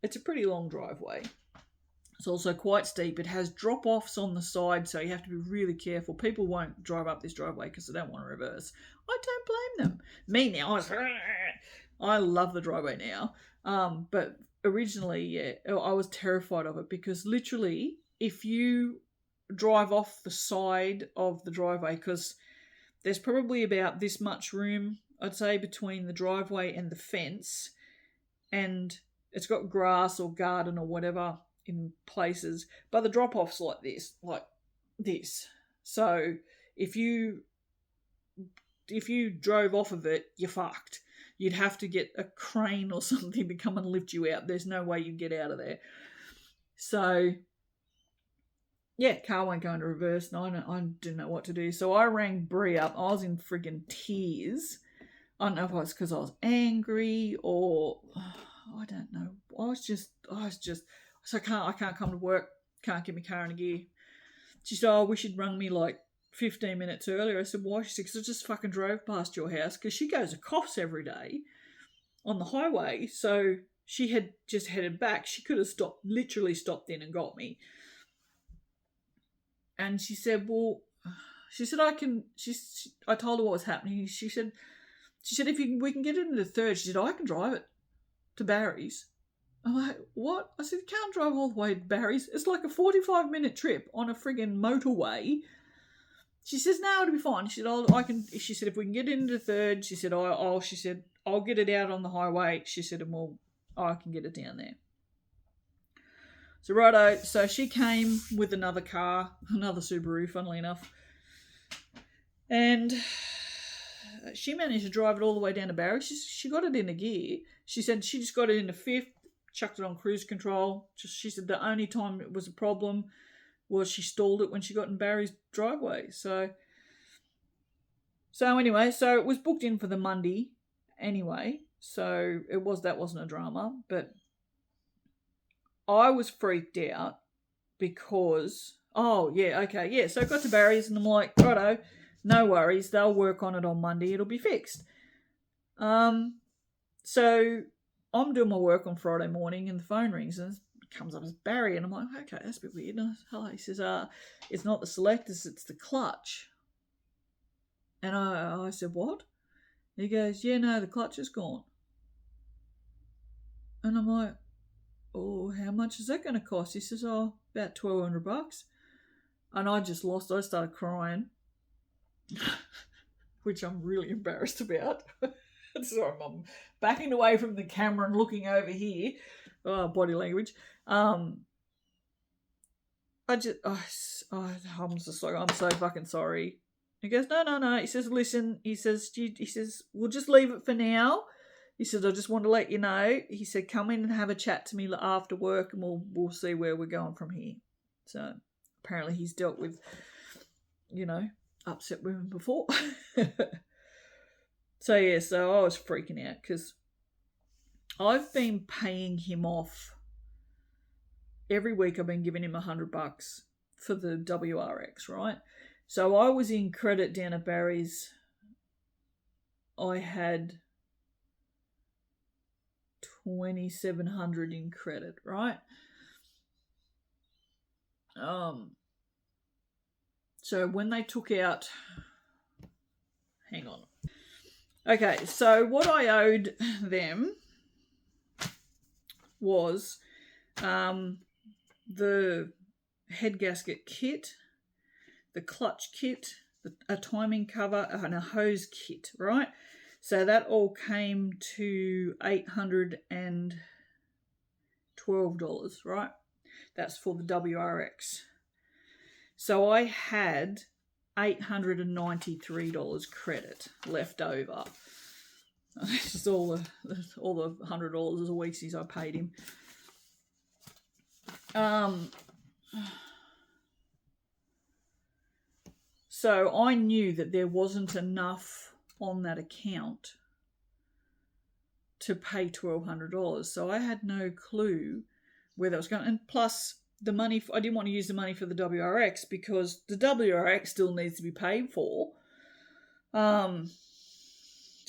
it's a pretty long driveway. It's also quite steep. It has drop-offs on the side, so you have to be really careful. People won't drive up this driveway because they don't want to reverse. I don't blame them. Me now, I love the driveway now. But originally, yeah, I was terrified of it because literally, if you drive off the side of the driveway, because there's probably about this much room, I'd say, between the driveway and the fence, and it's got grass or garden or whatever in places, but the drop-off's like this. So if you drove off of it, you're fucked. You'd have to get a crane or something to come and lift you out. There's no way you'd get out of there. So yeah, car won't go into reverse, and I didn't know what to do. So I rang Brie up. I was in friggin' tears. I don't know if it was because I was angry or I don't know. I was just. So I can't come to work. Can't get my car in gear. She said, "Oh, I wish you'd rung me like 15 minutes earlier." I said, "Why?" She said, "Because I just fucking drove past your house." Because she goes to Coffs every day on the highway. So she had just headed back. She could have literally stopped in and got me. And she said, "Well," she said, I told her what was happening. She said, if we can get it into third, she said, "I can drive it to Barry's." I'm like, what? I said, you can't drive all the way to Barry's. It's like a 45-minute trip on a friggin' motorway. She says, no, it'll be fine. She said, I can. She said, if we can get into third, she said, I'll get it out on the highway. She said, and I can get it down there. So righto, so she came with another car, another Subaru, funnily enough. And she managed to drive it all the way down to Barry. She got it into gear. She said she just got it into fifth, chucked it on cruise control. She said the only time it was a problem was she stalled it when she got in Barry's driveway. So anyway, so it was booked in for the Monday anyway. So that wasn't a drama. But I was freaked out because, so I got to Barry's and I'm like, righto, no worries, they'll work on it on Monday, it'll be fixed. So I'm doing my work on Friday morning and the phone rings and it comes up as Barry and I'm like, okay, that's a bit weird. And hello, he says, it's not the selectors, it's the clutch. And I said, what? He goes, yeah, no, the clutch is gone. And I'm like, oh, how much is that going to cost? He says, about $1,200. And I just lost. I started crying, which I'm really embarrassed about. So I'm backing away from the camera and looking over here. Body language. I'm so fucking sorry. He goes, no. He says, listen. He says, we'll just leave it for now. He said, I just want to let you know. He said, come in and have a chat to me after work and we'll see where we're going from here. So apparently he's dealt with, upset women before. So I was freaking out because I've been paying him off. Every week I've been giving him $100 for the WRX, right? So I was in credit down at Barry's. I had $2,700 in credit, right? So when they took out, hang on. Okay, so what I owed them was the head gasket kit, the clutch kit, a timing cover, and a hose kit, right? So that all came to $812, right? That's for the WRX. So I had $893 credit left over. This is all the $100 a week since I paid him. So I knew that there wasn't enough on that account to pay $1,200. So I had no clue where that was going. And plus the money, I didn't want to use the money for the WRX because the WRX still needs to be paid for. So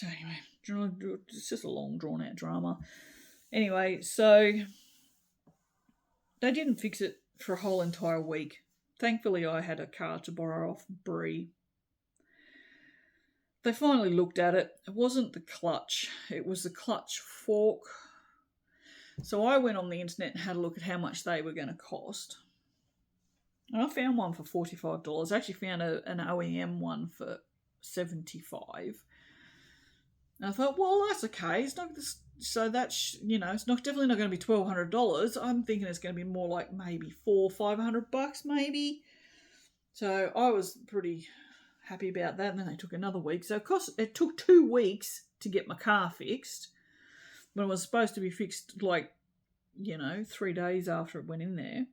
anyway, it's just a long drawn out drama. Anyway, so they didn't fix it for a whole entire week. Thankfully, I had a car to borrow off Bree. They finally looked at it. It wasn't the clutch. It was the clutch fork. So I went on the internet and had a look at how much they were going to cost. And I found one for $45. I actually found an OEM one for $75. And I thought, well, that's okay. It's not this. So that's, it's not definitely not going to be $1,200. I'm thinking it's going to be more like maybe $400-500 maybe. So I was pretty happy about that. And then they took another week. So it took 2 weeks to get my car fixed. When it was supposed to be fixed 3 days after it went in there.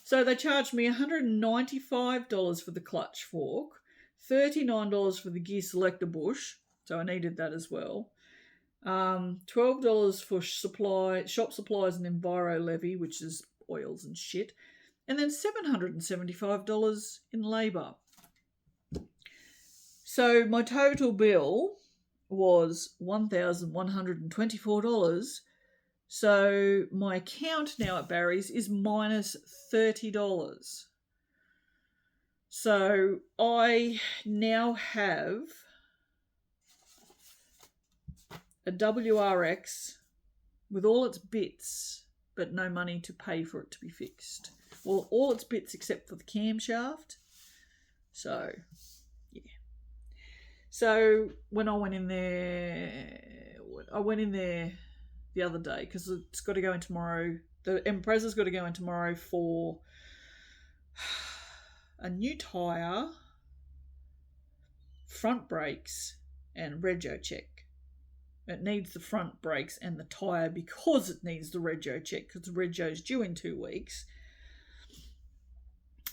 So they charged me $195 for the clutch fork, $39 for the gear selector bush. So I needed that as well. $12 for shop supplies and enviro levy, which is oils and shit, and then $775 in labour. So my total bill was $1,124. So my account now at Barry's is minus $30. So I now have a WRX with all its bits, but no money to pay for it to be fixed. Well, all its bits except for the camshaft. So, yeah. So when I went in there the other day because it's got to go in tomorrow. The Impreza's got to go in tomorrow for a new tyre, front brakes, and rego check. It needs the front brakes and the tyre because it needs the rego check because the rego's due in 2 weeks.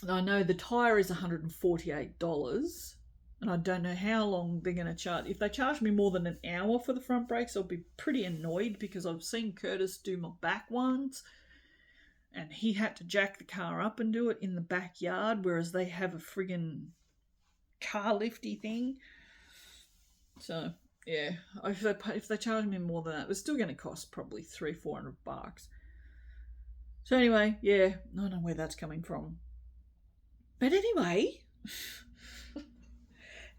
And I know the tyre is $148 and I don't know how long they're going to charge. If they charge me more than an hour for the front brakes, I'll be pretty annoyed because I've seen Curtis do my back ones and he had to jack the car up and do it in the backyard, whereas they have a friggin' car lifty thing. So, yeah, if they charge me more than that, it's still going to cost probably $300-400. So anyway, yeah, I don't know where that's coming from. But anyway,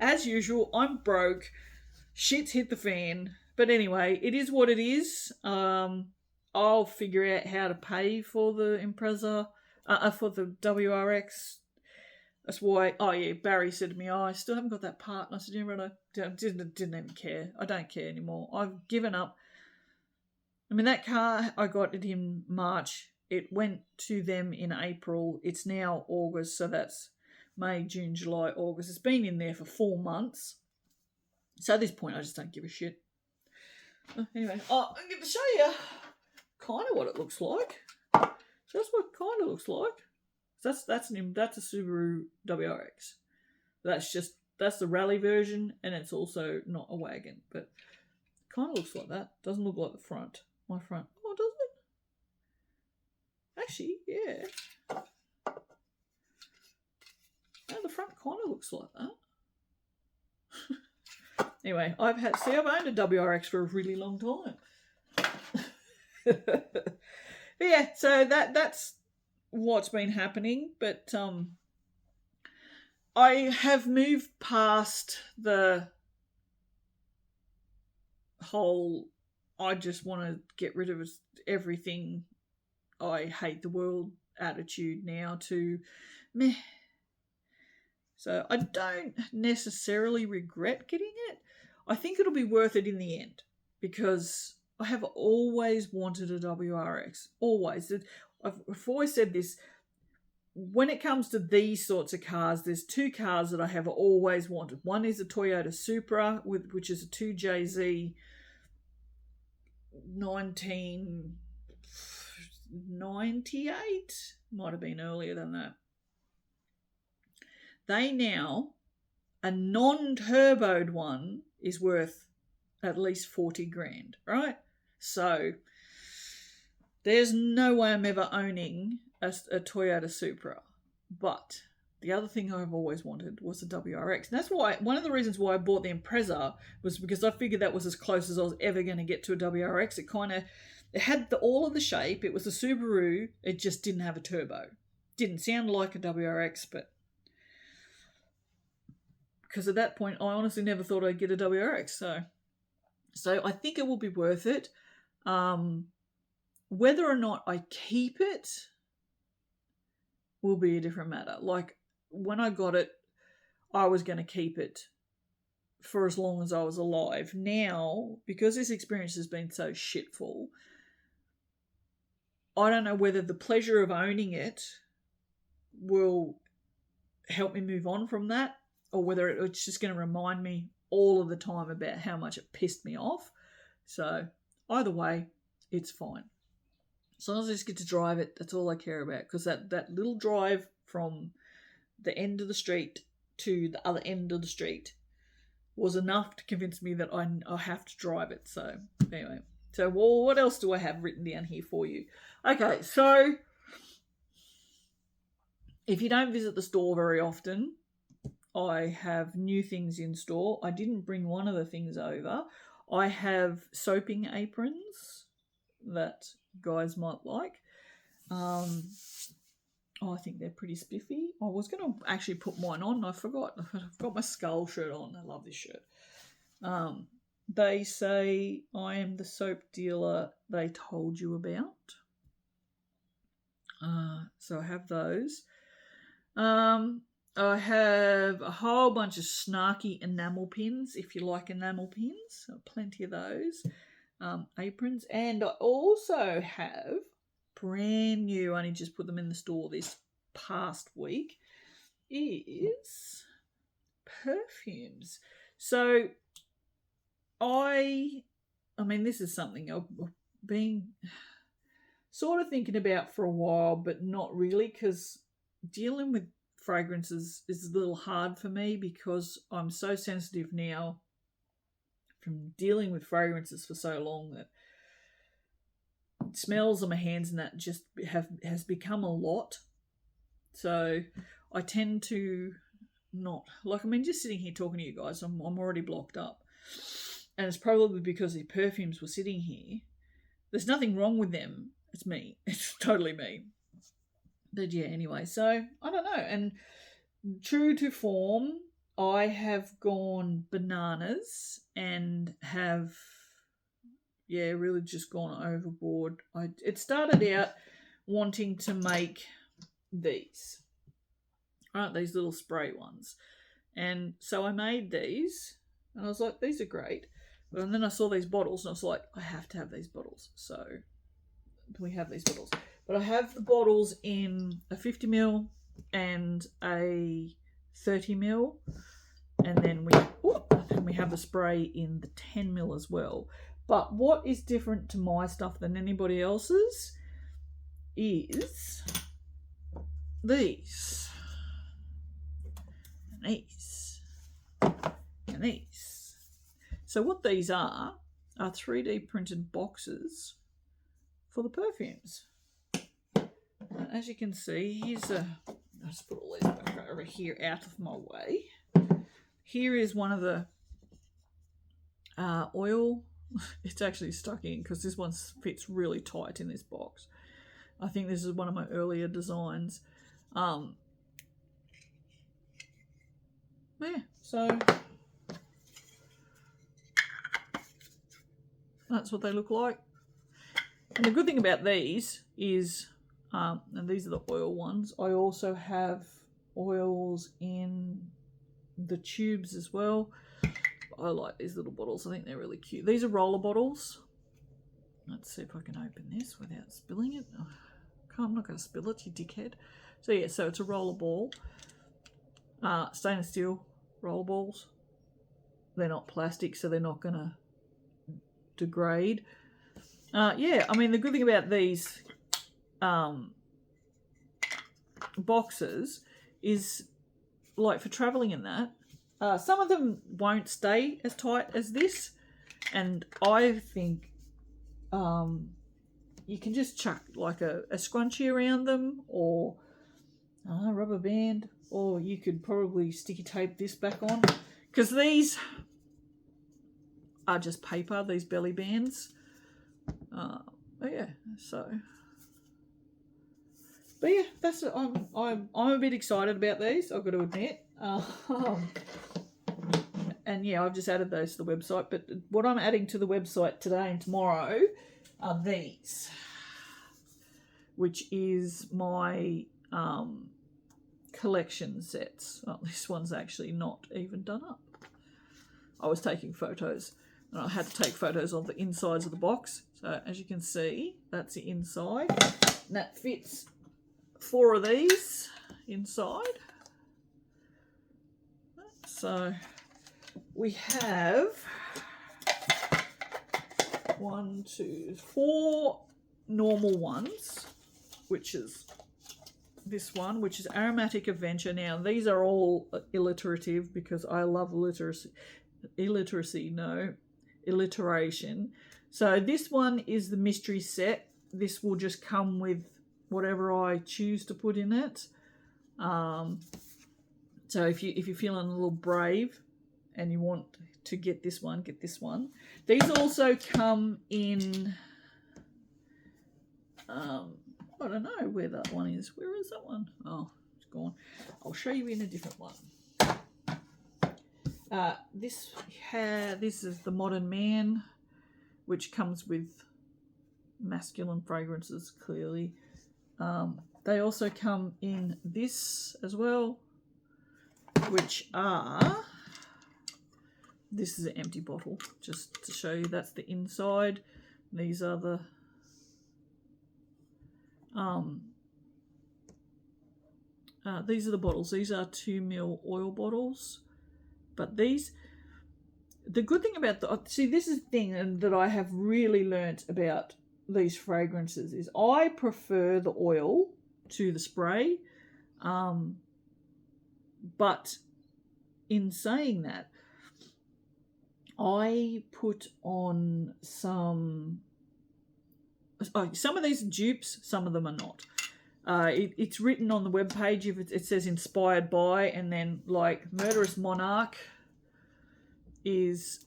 as usual, I'm broke. Shit's hit the fan. But anyway, it is what it is. I'll figure out how to pay for the Impreza, for the WRX. That's why, Barry said to me, I still haven't got that part. And I said, I didn't even care. I don't care anymore. I've given up. I mean, that car, I got it in March. It went to them in April. It's now August, so that's May, June, July, August. It's been in there for 4 months. So at this point, I just don't give a shit. Anyway, I'm going to show you kind of what it looks like. So that's what it kind of looks like. That's a Subaru WRX. That's the rally version, and it's also not a wagon, but it kind of looks like that. Doesn't look like the front. My front. Oh, does it? Actually, yeah. No, the front kind of looks like that. Anyway, I've owned a WRX for a really long time. But yeah, so that's what's been happening, but I have moved past the whole I just want to get rid of everything, I hate the world attitude now to meh. So I don't necessarily regret getting it. I think it'll be worth it in the end because I have always wanted a WRX. Always. I've always said this. When it comes to these sorts of cars, there's 2 cars that I have always wanted. One is a Toyota Supra, which is a 2JZ 1998. Might have been earlier than that. They now, a non-turboed one is worth at least 40 grand, right? So there's no way I'm ever owning a Toyota Supra. But the other thing I've always wanted was a WRX. And that's why, one of the reasons why I bought the Impreza was because I figured that was as close as I was ever going to get to a WRX. It had all of the shape. It was a Subaru. It just didn't have a turbo. Didn't sound like a WRX, but because at that point, I honestly never thought I'd get a WRX. So I think it will be worth it. Whether or not I keep it will be a different matter. Like, when I got it, I was going to keep it for as long as I was alive. Now, because this experience has been so shitful, I don't know whether the pleasure of owning it will help me move on from that, or whether it's just going to remind me all of the time about how much it pissed me off. So either way, it's fine. As long as I just get to drive it, that's all I care about. Because that little drive from the end of the street to the other end of the street was enough to convince me that I have to drive it. So anyway, what else do I have written down here for you? Okay, so if you don't visit the store very often, I have new things in store. I didn't bring one of the things over. I have soaping aprons that guys might like. I think they're pretty spiffy. I was going to actually put mine on. I forgot. I've got my skull shirt on. I love this shirt. They say I am the soap dealer they told you about. So I have those. I have a whole bunch of snarky enamel pins, if you like enamel pins. Plenty of those. Aprons. And I also have brand new, I only just put them in the store this past week, is perfumes. So I mean, this is something I've been sort of thinking about for a while, but not really, because dealing with fragrances is a little hard for me because I'm so sensitive now from dealing with fragrances for so long that smells on my hands and that just has become a lot. So I tend to not, like, I mean, just sitting here talking to you guys, I'm already blocked up. And it's probably because the perfumes were sitting here. There's nothing wrong with them. It's me. It's totally me. But yeah, anyway, so I don't know. And true to form, I have gone bananas and have, really just gone overboard. It started out wanting to make these, right? These little spray ones. And so I made these, and I was like, these are great. And then I saw these bottles, and I was like, I have to have these bottles. So we have these bottles. But I have the bottles in a 50ml and a 30ml. And then we have the spray in the 10ml as well. But what is different to my stuff than anybody else's is these. And these. And these. So what these are 3D printed boxes for the perfumes. As you can see, I'll just put all these back over here out of my way. Here is one of the oil. It's actually stuck in because this one fits really tight in this box. I think this is one of my earlier designs. Yeah, so that's what they look like. And the good thing about these is, and these are the oil ones, I also have oils in the tubes as well. I like these little bottles. I think they're really cute. These are roller bottles. Let's see if I can open this without spilling it. Oh, I'm not going to spill it, you dickhead. So yeah, so it's a roller ball. Stainless steel roller balls. They're not plastic, so they're not going to degrade. Yeah, I mean, the good thing about these boxes is, like, for travelling in that, some of them won't stay as tight as this, and I think you can just chuck like a scrunchie around them, or a rubber band, or you could probably sticky tape this back on, because these are just paper, these belly bands. But yeah, so. But yeah, that's it. I'm a bit excited about these, I've got to admit. And yeah, I've just added those to the website. But what I'm adding to the website today and tomorrow are these, which is my collection sets. Oh, this one's actually not even done up. I was taking photos, and I had to take photos of the insides of the box. So as you can see, that's the inside. And that fits 4 of these inside. So we have 1, 2, 4 normal ones, which is this one, which is Aromatic Adventure. Now, these are all alliterative because I love alliteration. So this one is the mystery set. This will just come with whatever I choose to put in it. So if you're feeling a little brave and you want to get this one, get this one. These also come in, I don't know where that one is. Where is that one? Oh, it's gone. I'll show you in a different one. This is the Modern Man, which comes with masculine fragrances, clearly. They also come in this as well, which are, this is an empty bottle, just to show you that's the inside. These are the these are the bottles. These are 2 ml oil bottles. But these, the good thing about this is the thing that I have really learnt about these fragrances is I prefer the oil to the spray. But in saying that, I put on some of these are dupes, some of them are not. It's written on the webpage, if it says inspired by, and then like Murderous Monarch is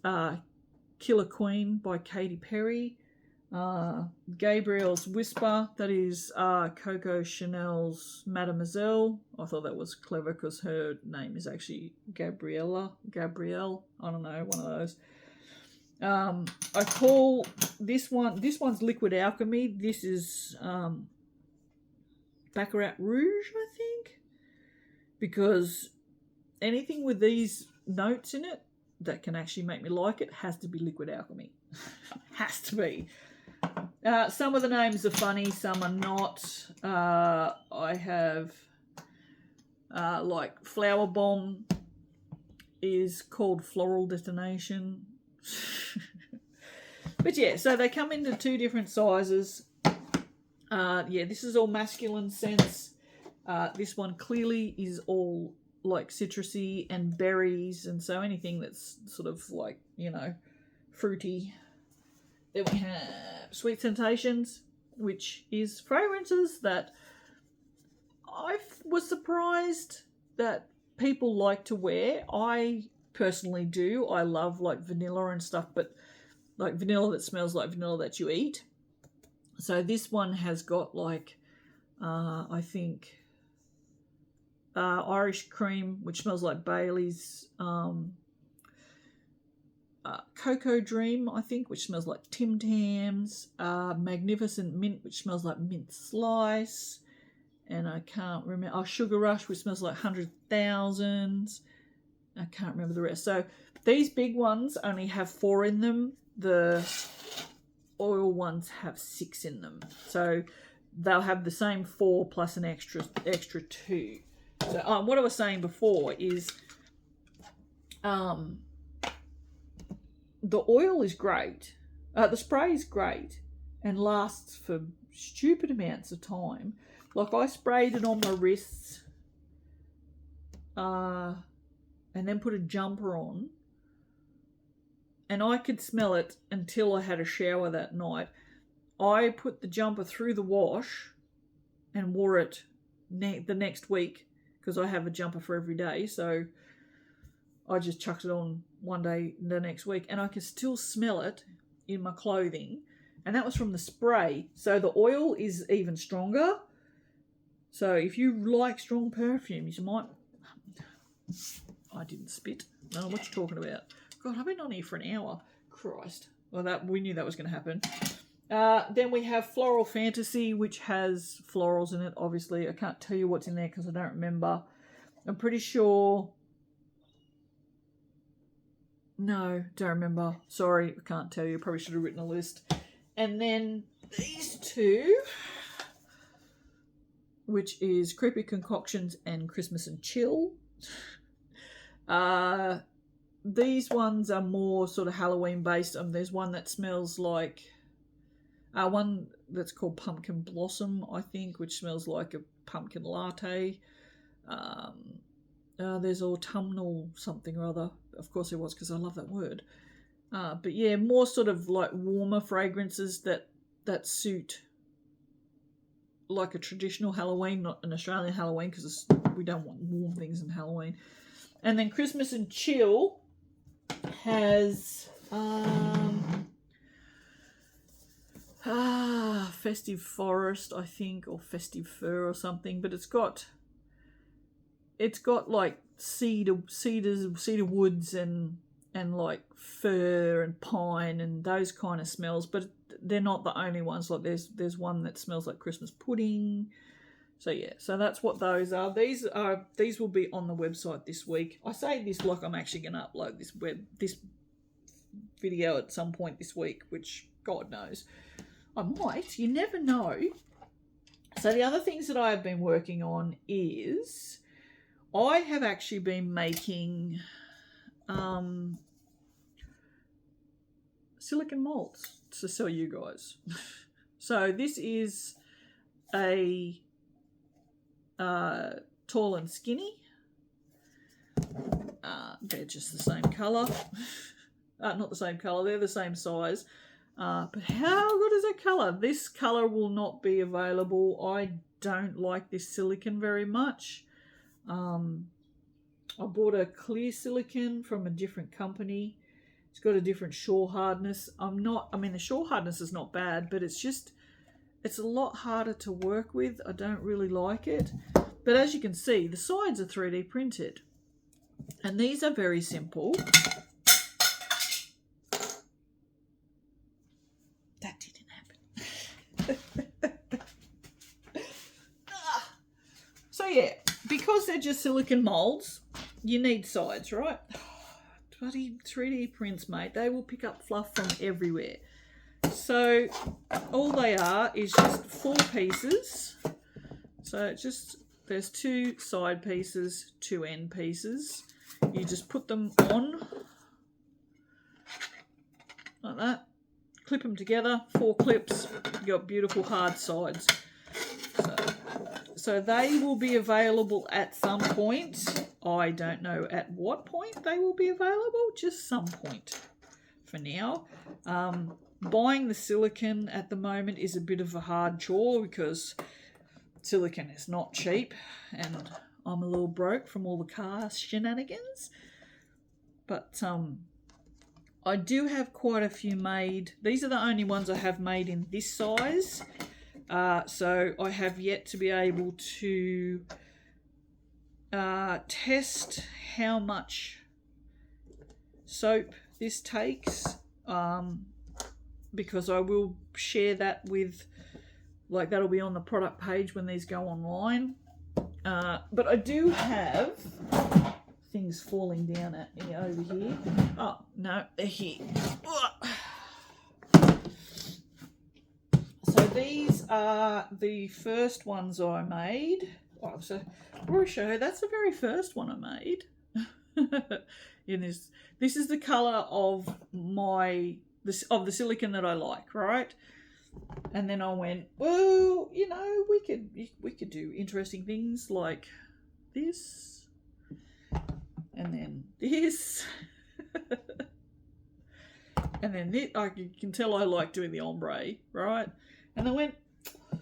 Killer Queen by Katy Perry. Gabrielle's Whisper, that is Coco Chanel's Mademoiselle. I thought that was clever because her name is actually Gabrielle, I don't know, one of those. I call this one's Liquid Alchemy. This is Baccarat Rouge, I think, because anything with these notes in it that can actually make me like it has to be Liquid Alchemy. Has to be. Some of the names are funny, some are not. I have like Flower Bomb is called Floral Detonation. But yeah, so they come into 2 different sizes. This is all masculine scents. This one clearly is all like citrusy and berries, and so anything that's sort of like, you know, fruity. Then we have Sweet Sensations, which is fragrances that I was surprised that people like to wear. I personally do. I love like vanilla and stuff, but like vanilla that smells like vanilla that you eat. So this one has got like, I think, Irish Cream, which smells like Bailey's, Cocoa Dream, I think, which smells like Tim Tams, Magnificent Mint, which smells like mint slice, and I can't remember, Sugar Rush, which smells like 100,000. I can't remember the rest. So these big ones only have 4 in them. The oil ones have 6 in them. So they'll have the same 4 plus an extra 2. So what I was saying before is the oil is great. The spray is great and lasts for stupid amounts of time. Like I sprayed it on my wrists and then put a jumper on, and I could smell it until I had a shower that night. I put the jumper through the wash and wore it the next week because I have a jumper for every day. So I just chucked it on one day the next week, and I could still smell it in my clothing. And that was from the spray. So the oil is even stronger. So if you like strong perfumes, you might... I didn't spit. I don't know what you're talking about. God, I've been on here for an hour. Christ. Well, we knew that was going to happen. Then we have Floral Fantasy, which has florals in it, obviously. I can't tell you what's in there because I don't remember. I'm pretty sure... No, don't remember. Sorry, I can't tell you. Probably should have written a list. And then these 2, which is Creepy Concoctions and Christmas and Chill. These ones are more sort of Halloween based. There's one that smells like, one that's called Pumpkin Blossom, I think, which smells like a pumpkin latte. There's autumnal something or other. Of course there was, because I love that word. But yeah, more sort of like warmer fragrances that suit like a traditional Halloween, not an Australian Halloween, because we don't want warm things in Halloween. And then Christmas and Chill has Festive Forest, I think, or Festive Fur or something, but it's got like cedar woods and like fir and pine and those kind of smells, but they're not the only ones. Like there's one that smells like Christmas pudding. So yeah, so that's what those are. These will be on the website this week. I say this like I'm actually going to upload this video at some point this week, which God knows I might. You never know. So the other things that I have been working on is I have actually been making silicone molds to sell you guys. So this is a tall and skinny. They're just the same colour. Not the same colour, they're the same size. But how good is that colour? This colour will not be available. I don't like this silicone very much. I bought a clear silicone from a different company. It's got a different shore hardness. The shore hardness is not bad, but it's a lot harder to work with. I don't really like it. But as you can see, the sides are 3D printed. And these are very simple. That didn't happen. So yeah, because they're just silicone molds, you need sides, right? Bloody 3D prints, mate. They will pick up fluff from everywhere. So all they are is just 4 pieces. So there's 2 side pieces, 2 end pieces. You just put them on like that. Clip them together, 4 clips. You got beautiful hard sides. So they will be available at some point. I don't know at what point they will be available, just some point for now. Buying the silicone at the moment is a bit of a hard chore because silicone is not cheap and I'm a little broke from all the car shenanigans. But I do have quite a few made. These are the only ones I have made in this size. So I have yet to be able to test how much soap this takes, because I will share that with, like, that'll be on the product page when these go online. But I do have things falling down at me over here. Oh no, they're here. So these are the first ones I made. Oh, so I'll show you, that's the very first one I made. This is the colour of the silicone that I like, right? And then I went, well, you know, we could do interesting things like this, and then this, and then this. You can tell I like doing the ombre, right? And I went, I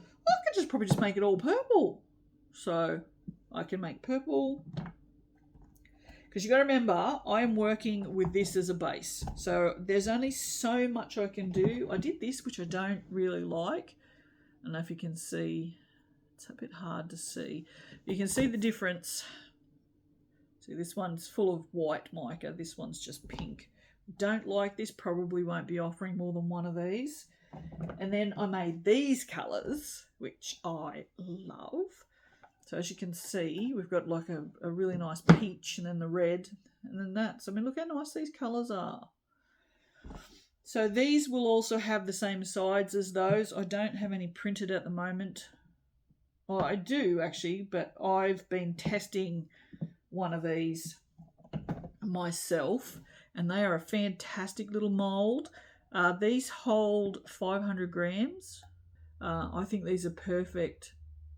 could probably just make it all purple. So I can make purple. Because you got to remember, I am working with this as a base. So there's only so much I can do. I did this, which I don't really like. I don't know if you can see. It's a bit hard to see. You can see the difference. See, this one's full of white mica. This one's just pink. Don't like this. Probably won't be offering more than one of these. And then I made these colours, which I love. So as you can see, we've got like a really nice peach and then the red and then that. So I mean, look how nice these colours are. So these will also have the same sides as those. I don't have any printed at the moment. Well, I do actually, but I've been testing one of these myself and they are a fantastic little mould. These hold 500 grams. I think these are perfect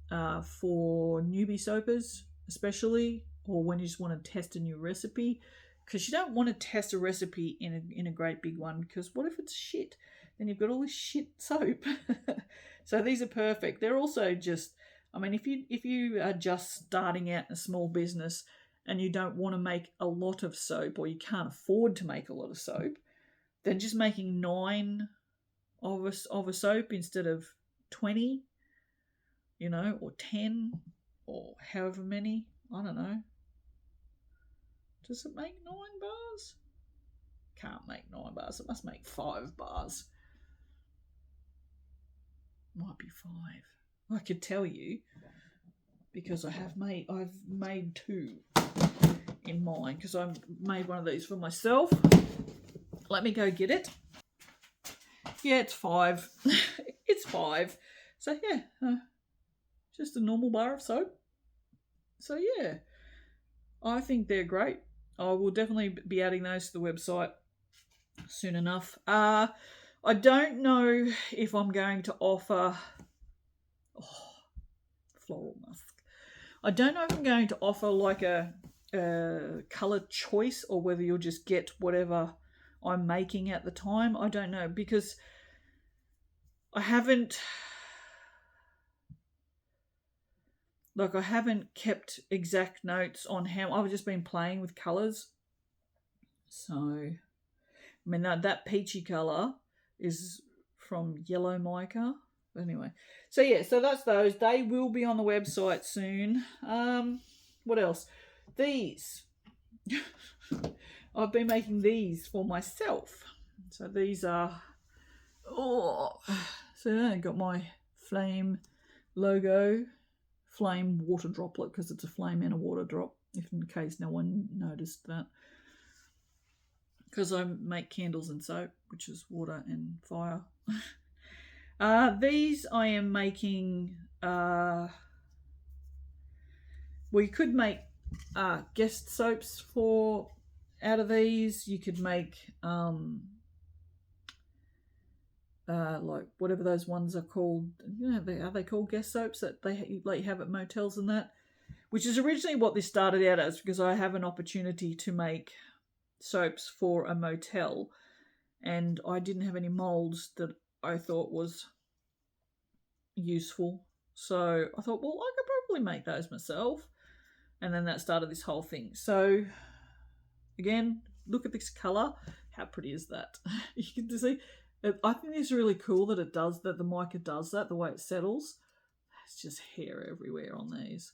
for newbie soapers, especially, or when you just want to test a new recipe, because you don't want to test a recipe in a great big one, because what if it's shit? Then you've got all this shit soap. So these are perfect. They're also just, I mean, if you are just starting out in a small business and you don't want to make a lot of soap, or you can't afford to make a lot of soap, then just making 9 of a soap instead of 20, you know, or 10, or however many, I don't know. Does it make 9 bars? Can't make 9 bars. It must make 5 bars. Might be 5. I could tell you because I've made 2 in mine because I made one of these for myself. Let me go get it. Yeah, it's 5. It's 5. So yeah, just a normal bar of soap. So yeah, I think they're great. I will definitely be adding those to the website soon enough. I don't know if I'm going to offer floral musk. I don't know if I'm going to offer like a colour choice or whether you'll just get whatever I'm making at the time. I don't know because I haven't kept exact notes on how I've just been playing with colours. So, I mean, that peachy colour is from yellow mica. Anyway, so yeah, so that's those. They will be on the website soon. What else? These. I've been making these for myself. So these are, so I got my flame logo, flame water droplet, because it's a flame and a water drop, if in case no one noticed that. Because I make candles and soap, which is water and fire. These I am making, well, you could make guest soaps out of these. You could make like whatever those ones are called. You know, are they called guest soaps that they like have at motels and that? Which is originally what this started out as, because I have an opportunity to make soaps for a motel, and I didn't have any molds that I thought was useful. So I thought, well, I could probably make those myself. And then that started this whole thing. So again, look at this colour. How pretty is that? You can see. I think it's really cool that it does that. The mica does that. The way it settles. There's just hair everywhere on these.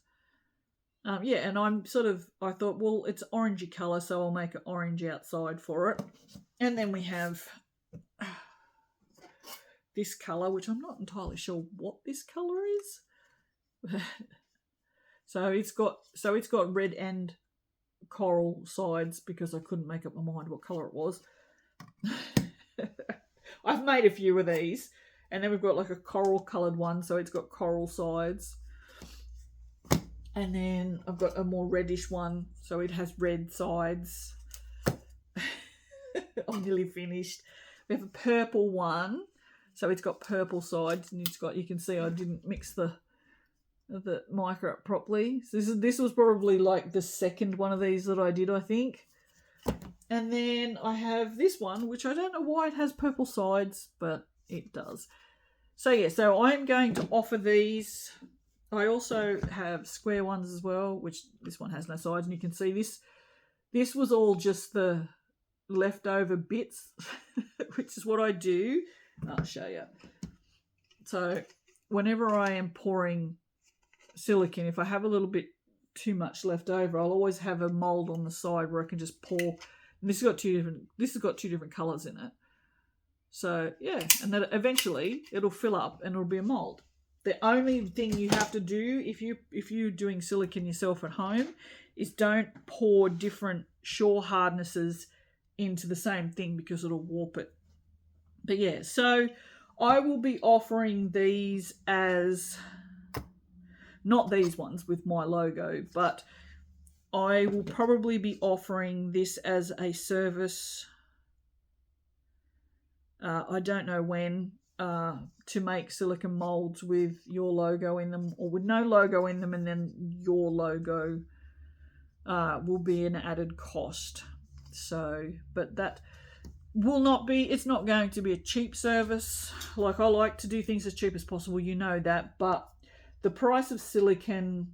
Yeah, and I thought, well, it's orangey colour, so I'll make an orange outside for it. And then we have this colour, which I'm not entirely sure what this colour is. So it's got red and coral sides because I couldn't make up my mind what colour it was. I've made a few of these, and then we've got like a coral coloured one, so it's got coral sides. And then I've got a more reddish one, so it has red sides. I'm nearly finished. We have a purple one, so it's got purple sides, and you can see I didn't mix the mica up properly. So this was probably like the second one of these that I did, I think. And then I have this one, which I don't know why it has purple sides, but it does. So yeah, so I'm going to offer these. I also have square ones as well, which this one has no sides, and you can see this was all just the leftover bits, which is what I do. I'll show you. So whenever I am pouring silicone, if I have a little bit too much left over, I'll always have a mold on the side where I can just pour. And this has got two different colours in it. So yeah, and then eventually it'll fill up and it'll be a mold. The only thing you have to do if you're doing silicone yourself at home is don't pour different shore hardnesses into the same thing because it'll warp it. But yeah, so I will be offering these as, not these ones with my logo, but I will probably be offering this as a service. I don't know when, to make silicone molds with your logo in them or with no logo in them, and then your logo will be an added cost. So, but that will not be, it's not going to be a cheap service. Like, I like to do things as cheap as possible, you know that, but the price of silicone,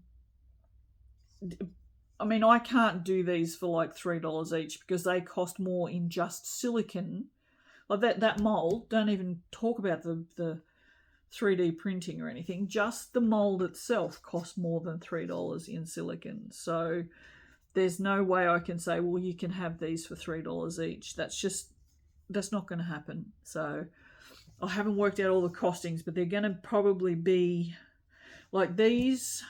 I mean, I can't do these for like $3 each because they cost more in just silicone. Like that mold, don't even talk about the 3D printing or anything. Just the mold itself costs more than $3 in silicone. So there's no way I can say, well, you can have these for $3 each. That's not going to happen. So I haven't worked out all the costings, but they're going to probably be like these.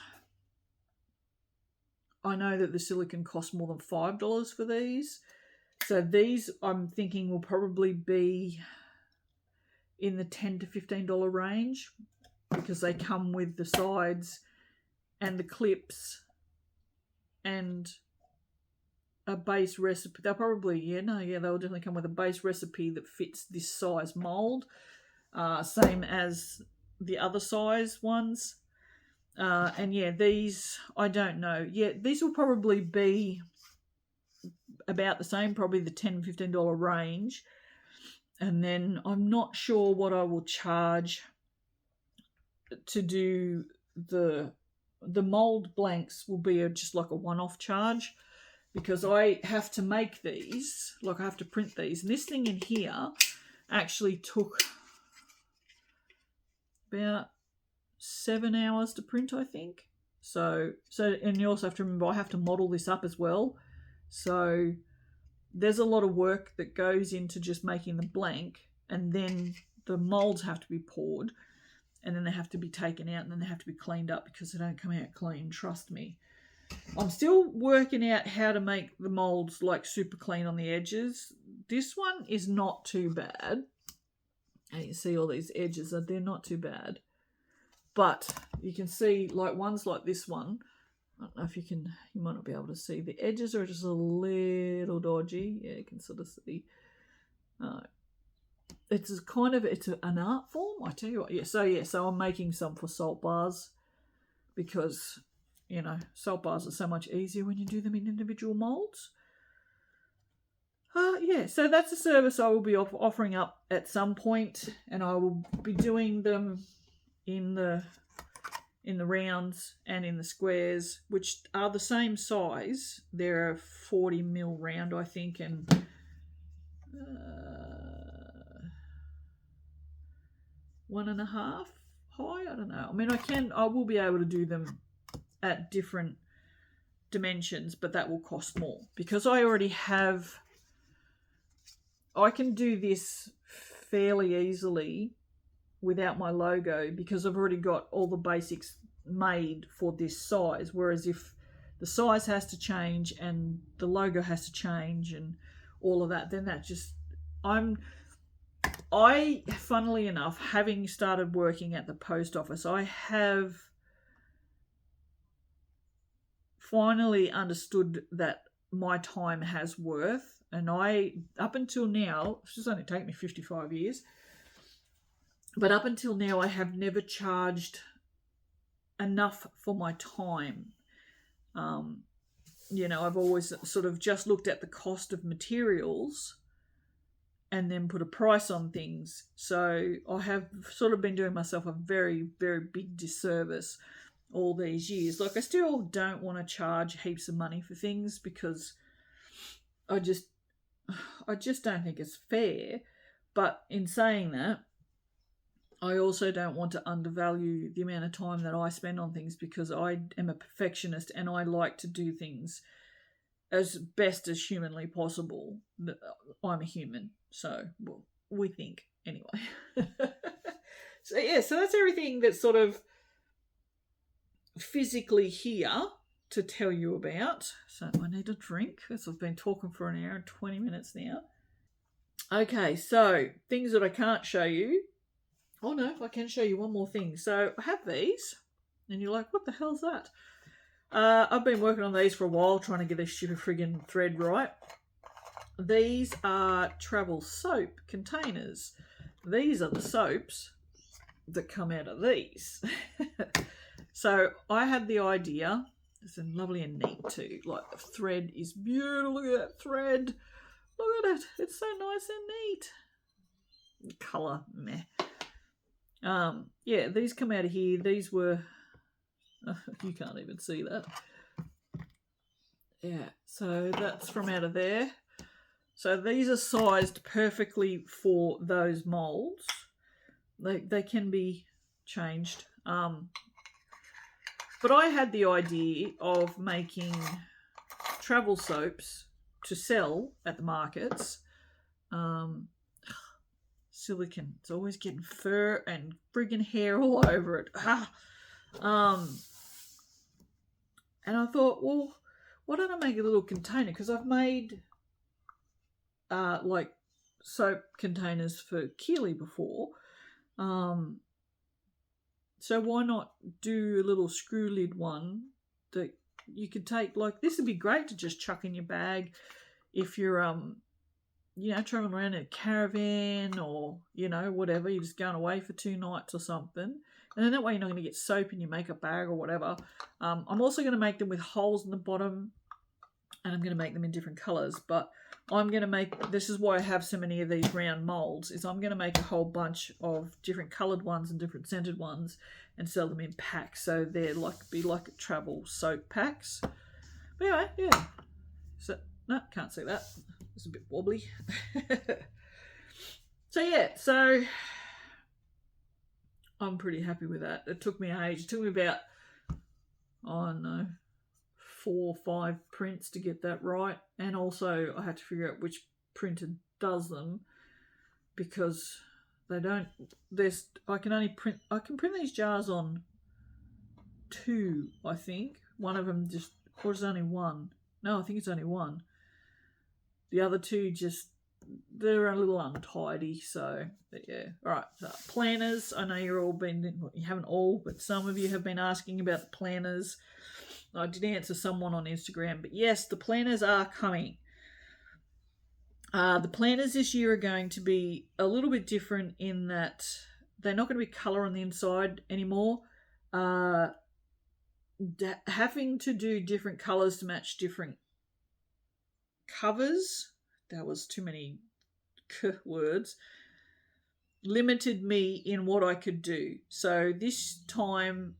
I know that the silicone costs more than $5 for these. So these I'm thinking will probably be in the $10 to $15 range, because they come with the sides and the clips and a base recipe. They'll probably, they'll definitely come with a base recipe that fits this size mold, same as the other size ones. And yeah, these, I don't know. Yeah, these will probably be about the same, probably the $10, $15 range. And then I'm not sure what I will charge to do the mold blanks. Will be just like a one-off charge, because I have to make these, like I have to print these. And this thing in here actually took about 7 hours to print, I think. So and you also have to remember, I have to model this up as well. So there's a lot of work that goes into just making the blank, and then the molds have to be poured, and then they have to be taken out, and then they have to be cleaned up because they don't come out clean, trust me. I'm still working out how to make the molds like super clean on the edges. This one is not too bad. And you see all these edges, they're not too bad. But you can see like ones like this one, I don't know if you might not be able to see. The edges are just a little dodgy. Yeah, you can sort of see. It's an art form, I tell you what. So I'm making some for salt bars, because, salt bars are so much easier when you do them in individual molds. So that's a service I will be offering up at some point, and I will be doing them in the rounds and in the squares, which are the same size. They're a 40mm round, I think, and 1.5 high. I don't know. I mean, I will be able to do them at different dimensions, but that will cost more, because I can do this fairly easily without my logo, because I've already got all the basics made for this size. Whereas if the size has to change and the logo has to change and all of that, then that just, funnily enough, having started working at the post office, I have finally understood that my time has worth. And up until now, it's just only taken me 55 years, but up until now, I have never charged enough for my time. I've always sort of just looked at the cost of materials and then put a price on things. So I have sort of been doing myself a very, very big disservice all these years. Like, I still don't want to charge heaps of money for things, because I just don't think it's fair. But in saying that, I also don't want to undervalue the amount of time that I spend on things, because I am a perfectionist and I like to do things as best as humanly possible. I'm a human, so, well, we think anyway. So that's everything that's sort of physically here to tell you about. So I need a drink, because I've been talking for 1 hour and 20 minutes now. Okay, so things that I can't show you. Oh no, I can show you one more thing. So I have these, and you're like, what the hell's that? I've been working on these for a while, trying to get this stupid friggin' thread right. These are travel soap containers. These are the soaps that come out of these. So I had the idea. It's lovely and neat too. Like, the thread is beautiful. Look at that thread. Look at it. It's so nice and neat. The colour, meh. These come out of here. These were, you can't even see that. Yeah, so that's from out of there. So these are sized perfectly for those molds. They can be changed. But I had the idea of making travel soaps to sell at the markets. Silicone. It's always getting fur and friggin' hair all over it. And I thought, well, why don't I make a little container? Because I've made like soap containers for Kerry before. So why not do a little screw lid one that you could take? Like, this would be great to just chuck in your bag if you're traveling around in a caravan or, whatever. You're just going away for 2 nights or something. And then that way you're not going to get soap in your makeup bag or whatever. I'm also going to make them with holes in the bottom, and I'm going to make them in different colours. But I'm going to make, this is why I have so many of these round moulds, is I'm going to make a whole bunch of different coloured ones and different scented ones and sell them in packs. So they're be like travel soap packs. But anyway, yeah. So, no, can't see that. It's a bit wobbly. So I'm pretty happy with that. It took me age. It took me about, 4 or 5 prints to get that right. And also I had to figure out which printer does them, because they don't, I can print these jars on 2, I think. One of them or it's only 1. No, I think it's only 1. The other 2 they're a little untidy, so, but yeah. All right, so planners. I know you haven't all, but some of you have been asking about the planners. I did answer someone on Instagram, but yes, the planners are coming. The planners this year are going to be a little bit different in that they're not going to be colour on the inside anymore. Having to do different colours to match different covers, that was too many words, limited me in what I could do. So this time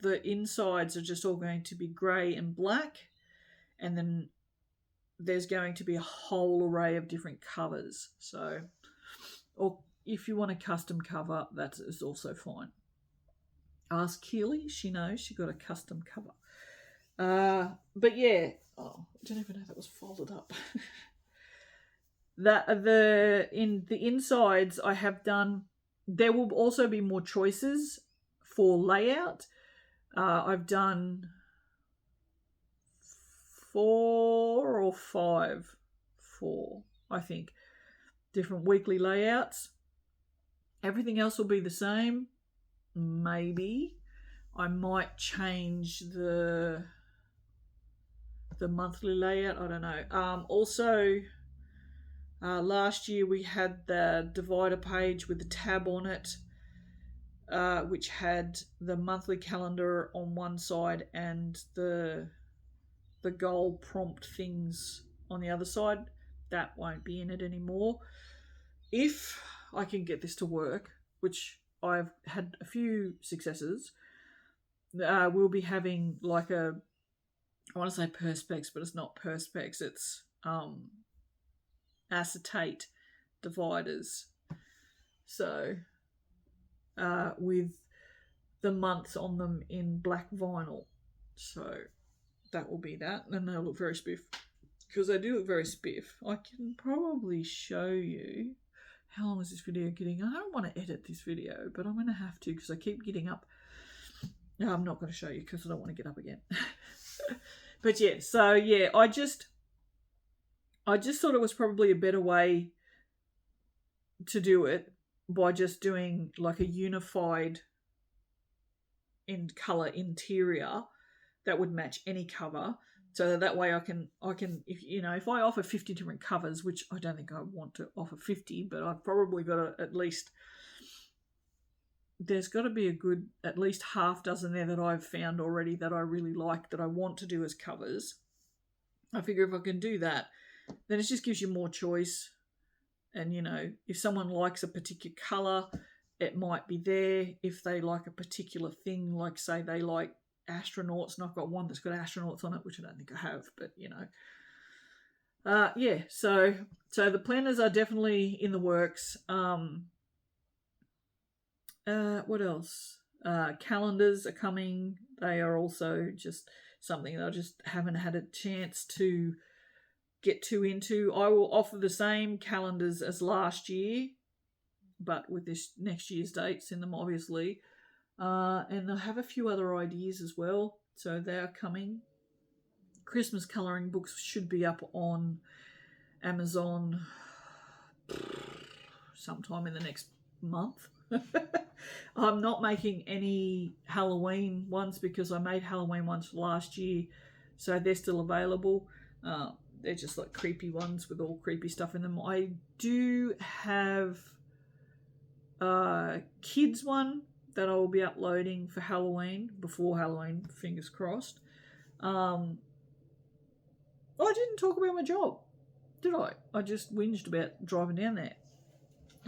the insides are just all going to be grey and black, and then there's going to be a whole array of different covers. So, or if you want a custom cover, that is also fine. Ask Kerry, she knows, she got a custom cover. But yeah, I don't even know if that was folded up. In the insides I have done, there will also be more choices for layout. I've done 4 or 5, I think, different weekly layouts. Everything else will be the same. Maybe I might change the monthly layout. I don't know. Also, last year we had the divider page with the tab on it, which had the monthly calendar on one side and the goal prompt things on the other side. That won't be in it anymore. If I can get this to work, which I've had a few successes, we'll be having like I want to say perspex, but it's not perspex, it's acetate dividers. So with the months on them in black vinyl. So that will be that, and they'll look very spiff, because they do look very spiff. I can probably show you. How long is this video getting? I don't want to edit this video, but I'm going to have to, because I keep getting up. No, I'm not going to show you because I don't want to get up again. But yeah, so yeah, I just thought it was probably a better way to do it by just doing like a unified in colour interior that would match any cover. So that way I can if I offer 50 different covers, which I don't think I want to offer 50, but I've probably got there's got to be a good at least half dozen there that I've found already that I really like, that I want to do as covers. I figure if I can do that, then it just gives you more choice. And, if someone likes a particular colour, it might be there. If they like a particular thing, like say they like astronauts, and I've got one that's got astronauts on it, which I don't think I have, but yeah. So the planners are definitely in the works. What else? Calendars are coming. they are also just something that I just haven't had a chance to get too into. I will offer the same calendars as last year, but with this next year's dates in them, obviously. And I have a few other ideas as well, so they are coming. Christmas colouring books should be up on Amazon sometime in the next month. I'm not making any Halloween ones because I made Halloween ones last year, so they're still available. They're just like creepy ones with all creepy stuff in them. I do have a kids one that I will be uploading for Halloween, before Halloween, fingers crossed. I didn't talk about my job, did I? I just whinged about driving down there.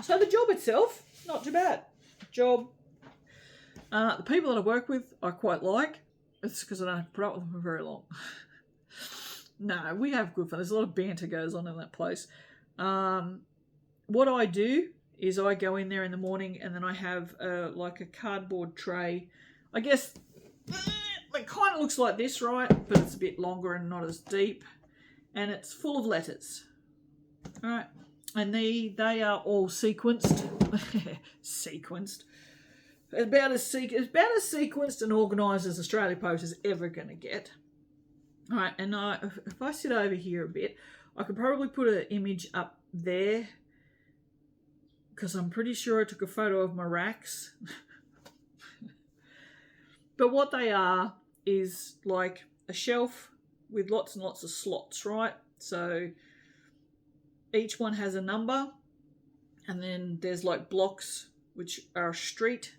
So the job itself, not too bad. Job. The people that I work with, I quite like. It's because I don't have to put up with them for very long. No, we have good fun. There's a lot of banter goes on in that place. What I do is I go in there in the morning and then I have like a cardboard tray. I guess it kind of looks like this, right? But it's a bit longer and not as deep. And it's full of letters. All right. And they are all sequenced. Sequenced. About as sequenced and organised as Australia Post is ever going to get. All right, and if I sit over here a bit, I could probably put an image up there because I'm pretty sure I took a photo of my racks. But what they are is like a shelf with lots and lots of slots, right? So each one has a number, and then there's like blocks which are a street.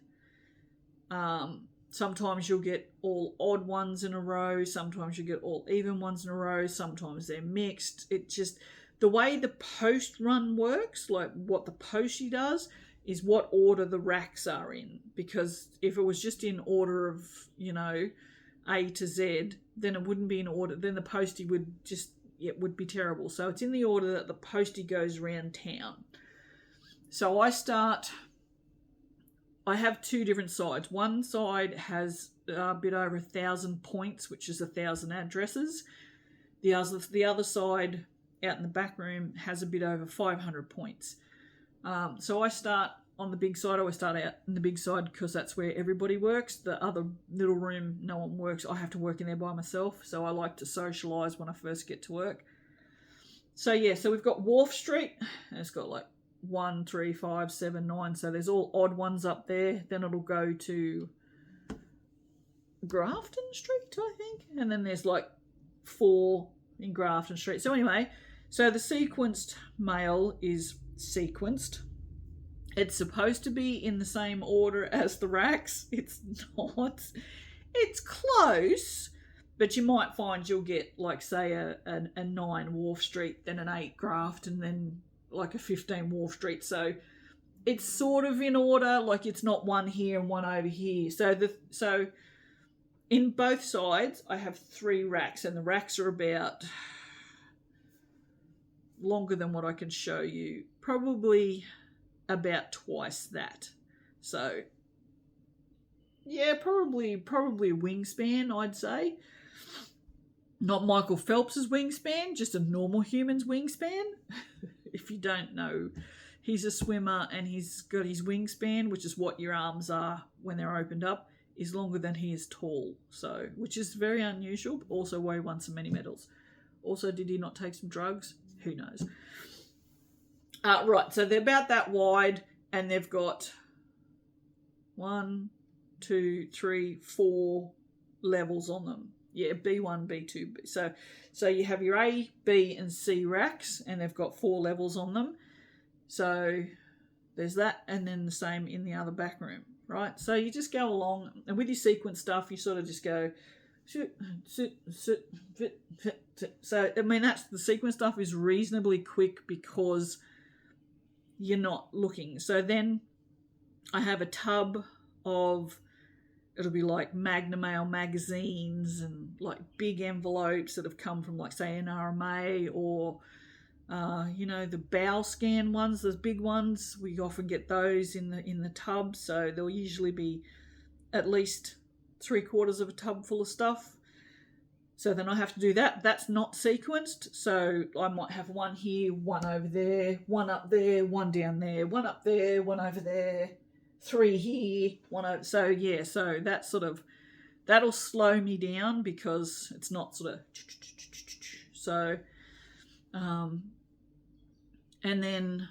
Sometimes you'll get all odd ones in a row. Sometimes you get all even ones in a row. Sometimes they're mixed. It just, the way the post run works, like what the postie does, is what order the racks are in. Because if it was just in order of, you know, A to Z, then it wouldn't be in order. Then the postie would just, it would be terrible. So it's in the order that the postie goes around town. So I have two different sides. One side has a bit over 1,000 points, which is 1,000 addresses. The other side, out in the back room, has a bit over 500 points. So I start on the big side. I always start out in the big side because that's where everybody works. The other little room, no one works. I have to work in there by myself. So I like to socialise when I first get to work. So yeah, so we've got Wharf Street. And it's got like 1, 3, 5, 7, 9. So there's all odd ones up there. Then it'll go to Grafton Street, I think. And then there's like 4 in Grafton Street. So anyway, so the sequenced mail is sequenced. It's supposed to be in the same order as the racks. It's not. It's close, but you might find you'll get like, say, a 9 Wharf Street, then an 8 Grafton, then like a 15 Wharf Street. So it's sort of in order, like it's not one here and one over here. So in both sides I have 3 racks, and the racks are about longer than what I can show you, probably about twice that. So yeah, probably a wingspan, I'd say. Not Michael Phelps's wingspan, just a normal human's wingspan. If you don't know, he's a swimmer and he's got his wingspan, which is what your arms are when they're opened up, is longer than he is tall. So, which is very unusual, but also why he won so many medals. Also, did he not take some drugs? Who knows? Right, so they're about that wide, and they've got 1, 2, 3, 4 levels on them. Yeah, B1, B2. So you have your A, B, and C racks, and they've got 4 levels on them. So there's that, and then the same in the other back room, right? So you just go along, and with your sequence stuff, you sort of just go, so, I mean, that's the sequence stuff is reasonably quick because you're not looking. So then I have a tub of, it'll be like Magnamail magazines and like big envelopes that have come from, like, say, an RMA or, you know, the bow scan ones, those big ones. We often get those in the tub. So there'll usually be at least 3/4 of a tub full of stuff. So then I have to do that. That's not sequenced. So I might have one here, one over there, one up there, one down there, one up there, one over there, 3 here, one over. So yeah, so that sort of, that'll slow me down because it's not sort of, so, and then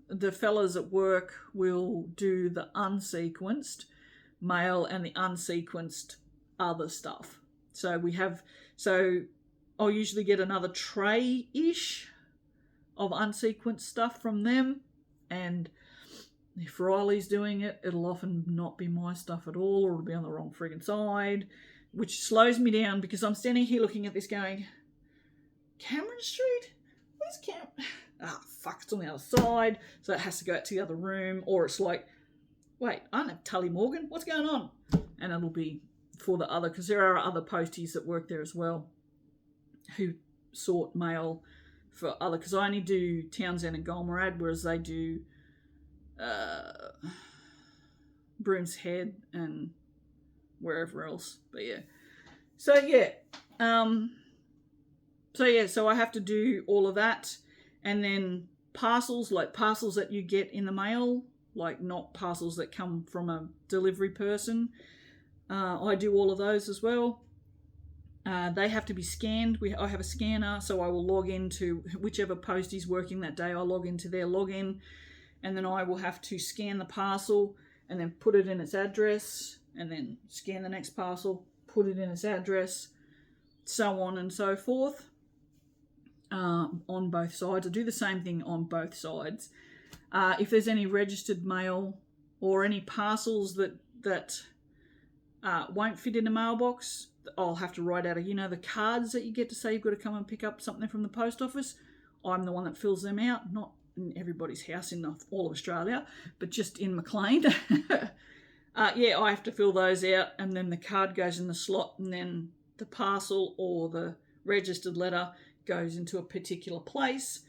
the fellas at work will do the unsequenced mail and the unsequenced other stuff. So I'll usually get another tray-ish of unsequenced stuff from them. And if Riley's doing it, it'll often not be my stuff at all, or it'll be on the wrong friggin' side, which slows me down because I'm standing here looking at this going, Cameron Street? Where's Cameron? Ah, fuck, it's on the other side. So it has to go out to the other room. Or it's like, wait, I don't have Tully Morgan. What's going on? And it'll be for the other, because there are other posties that work there as well who sort mail for other, because I only do Townsend and Golmerad, whereas they do Broom's Head and wherever else. But yeah, so I have to do all of that. And then parcels, like parcels that you get in the mail, like not parcels that come from a delivery person, I do all of those as well. They have to be scanned. I have a scanner, so I will log into whichever postie's working that day. I log into their login, and then I will have to scan the parcel and then put it in its address, and then scan the next parcel, put it in its address, so on and so forth, on both sides. I do the same thing on both sides. If there's any registered mail or any parcels that won't fit in a mailbox, I'll have to write out the cards that you get to say you've got to come and pick up something from the post office. I'm the one that fills them out, not in everybody's house in all of Australia, but just in McLean. I have to fill those out, and then the card goes in the slot, and then the parcel or the registered letter goes into a particular place.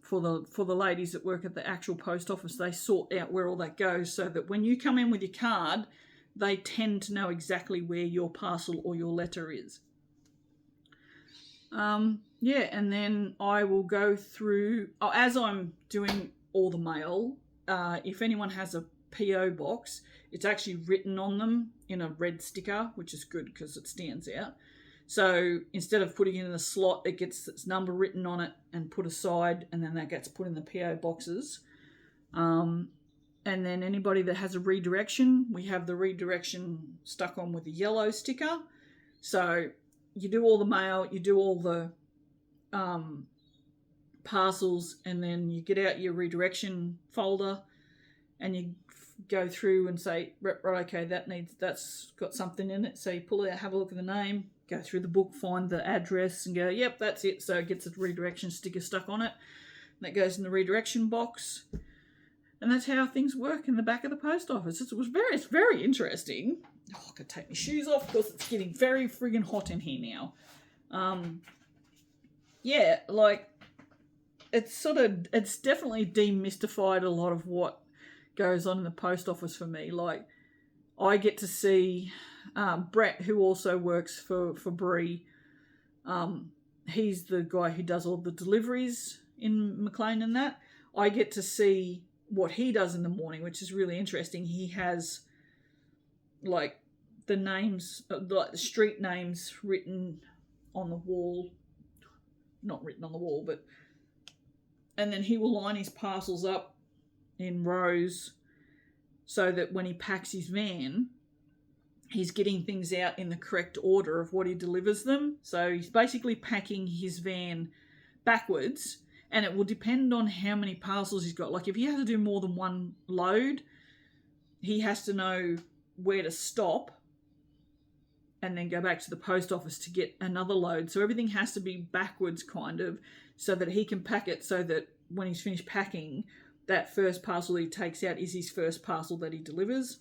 For the ladies that work at the actual post office, they sort out where all that goes, so that when you come in with your card, they tend to know exactly where your parcel or your letter is. And then I will go through, as I'm doing all the mail, if anyone has a PO box, it's actually written on them in a red sticker, which is good because it stands out. So instead of putting it in a slot, it gets its number written on it and put aside, and then that gets put in the PO boxes. And then anybody that has a redirection, we have the redirection stuck on with a yellow sticker. So you do all the mail, you do all the parcels, and then you get out your redirection folder and you go through and say, right, okay, that's got something in it. So you pull it out, have a look at the name, go through the book, find the address, and go, yep, that's it. So it gets a redirection sticker stuck on it. That goes in the redirection box. And that's how things work in the back of the post office. It's very interesting. Oh, I could take my shoes off because it's getting very friggin' hot in here now. It's definitely demystified a lot of what goes on in the post office for me. Like, I get to see Brett, who also works for Bree. He's the guy who does all the deliveries in McLean and that. I get to see what he does in the morning, which is really interesting. He has like the names, like the street names written on the wall, not written on the wall, but, and then he will line his parcels up in rows so that when he packs his van, he's getting things out in the correct order of what he delivers them. So he's basically packing his van backwards. And it will depend on how many parcels he's got. Like if he has to do more than one load, he has to know where to stop and then go back to the post office to get another load. So everything has to be backwards kind of, so that he can pack it so that when he's finished packing, that first parcel he takes out is his first parcel that he delivers.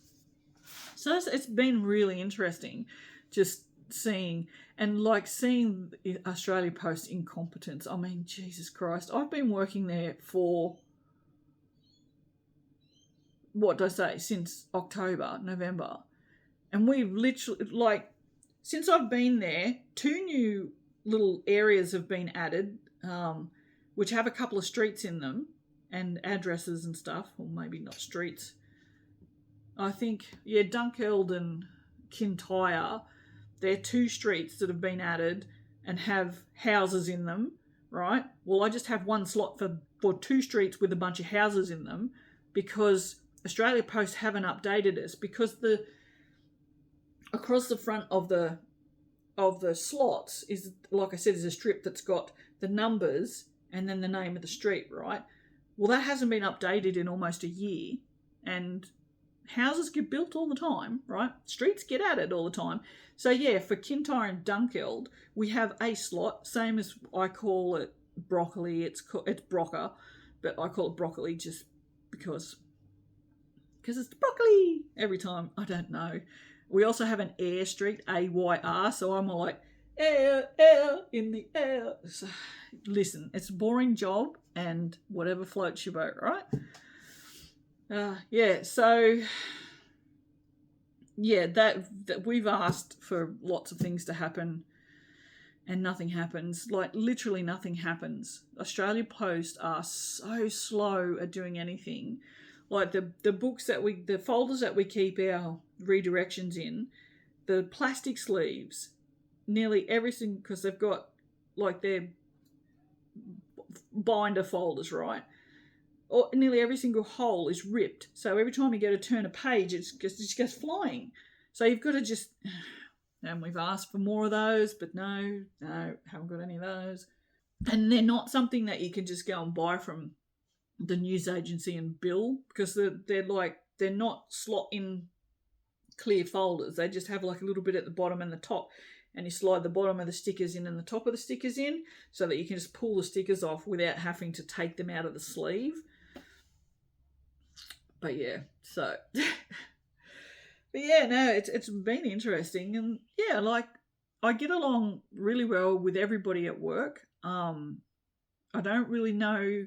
So it's been really interesting just seeing Australia Post incompetence. I mean, Jesus Christ. I've been working there for, what did I say, since November. And we've literally, like, since I've been there, 2 new little areas have been added, which have a couple of streets in them and addresses and stuff, or maybe not streets. I think, yeah, Dunkeld and Kintyre, they're 2 streets that have been added and have houses in them, right? Well, I just have one slot for 2 streets with a bunch of houses in them because Australia Post haven't updated us, because across the front of the slots is, like I said, is a strip that's got the numbers and then the name of the street, right? Well, that hasn't been updated in almost a year, and houses get built all the time, right? Streets get added all the time. So yeah, for Kintyre and Dunkeld, we have a slot, same as I call it broccoli. It's Brocker, but I call it broccoli just because it's broccoli every time. I don't know. We also have an air street, AYR, so I'm all like, air in the air. So, listen, it's a boring job and whatever floats your boat, right? Yeah, so yeah, that we've asked for lots of things to happen and nothing happens. Like, literally nothing happens. Australia Post are so slow at doing anything. Like the books the folders that we keep our redirections in, the plastic sleeves, nearly everything, because they've got like their binder folders, right? Or nearly every single hole is ripped. So every time you go to turn a page, it just goes flying. So you've got to just, and we've asked for more of those, but no, haven't got any of those. And they're not something that you can just go and buy from the news agency and bill, because they're not slot in clear folders. They just have like a little bit at the bottom and the top, and you slide the bottom of the stickers in and the top of the stickers in, so that you can just pull the stickers off without having to take them out of the sleeve. But yeah, so but yeah, no, it's been interesting, and yeah, like, I get along really well with everybody at work. I don't really know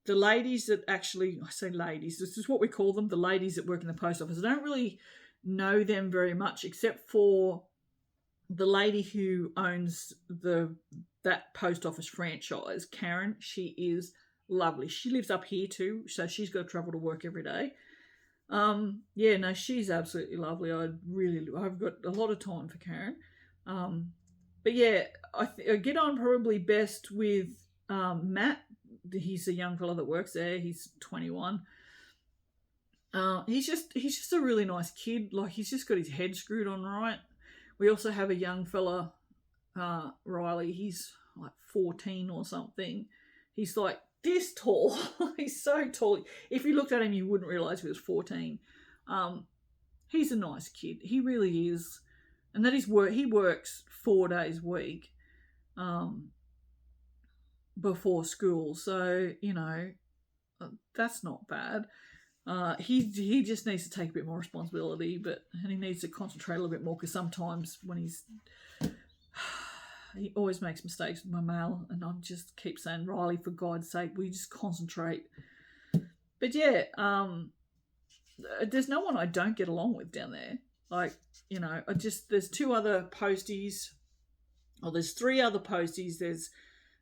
the ladies that actually, I say ladies, this is what we call them, the ladies that work in the post office. I don't really know them very much, except for the lady who owns that post office franchise, Karen. She is lovely. She lives up here too, so she's got to travel to work every day. Yeah, no, she's absolutely lovely. I've got a lot of time for Karen. But yeah, I get on probably best with Matt. He's a young fella that works there. He's 21. He's just a really nice kid. Like, he's just got his head screwed on right. We also have a young fella, Riley. He's like 14 or something. He's like this tall. He's so tall. If you looked at him, you wouldn't realise he was 14. He's a nice kid. He really is. And that is he works 4 days a week before school. So, that's not bad. He just needs to take a bit more responsibility, and he needs to concentrate a little bit more, because sometimes when he always makes mistakes with my mail, and I just keep saying, Riley, for God's sake, will you just concentrate? But yeah, there's no one I don't get along with down there. Like, there's 2 other posties, or there's 3 other posties. There's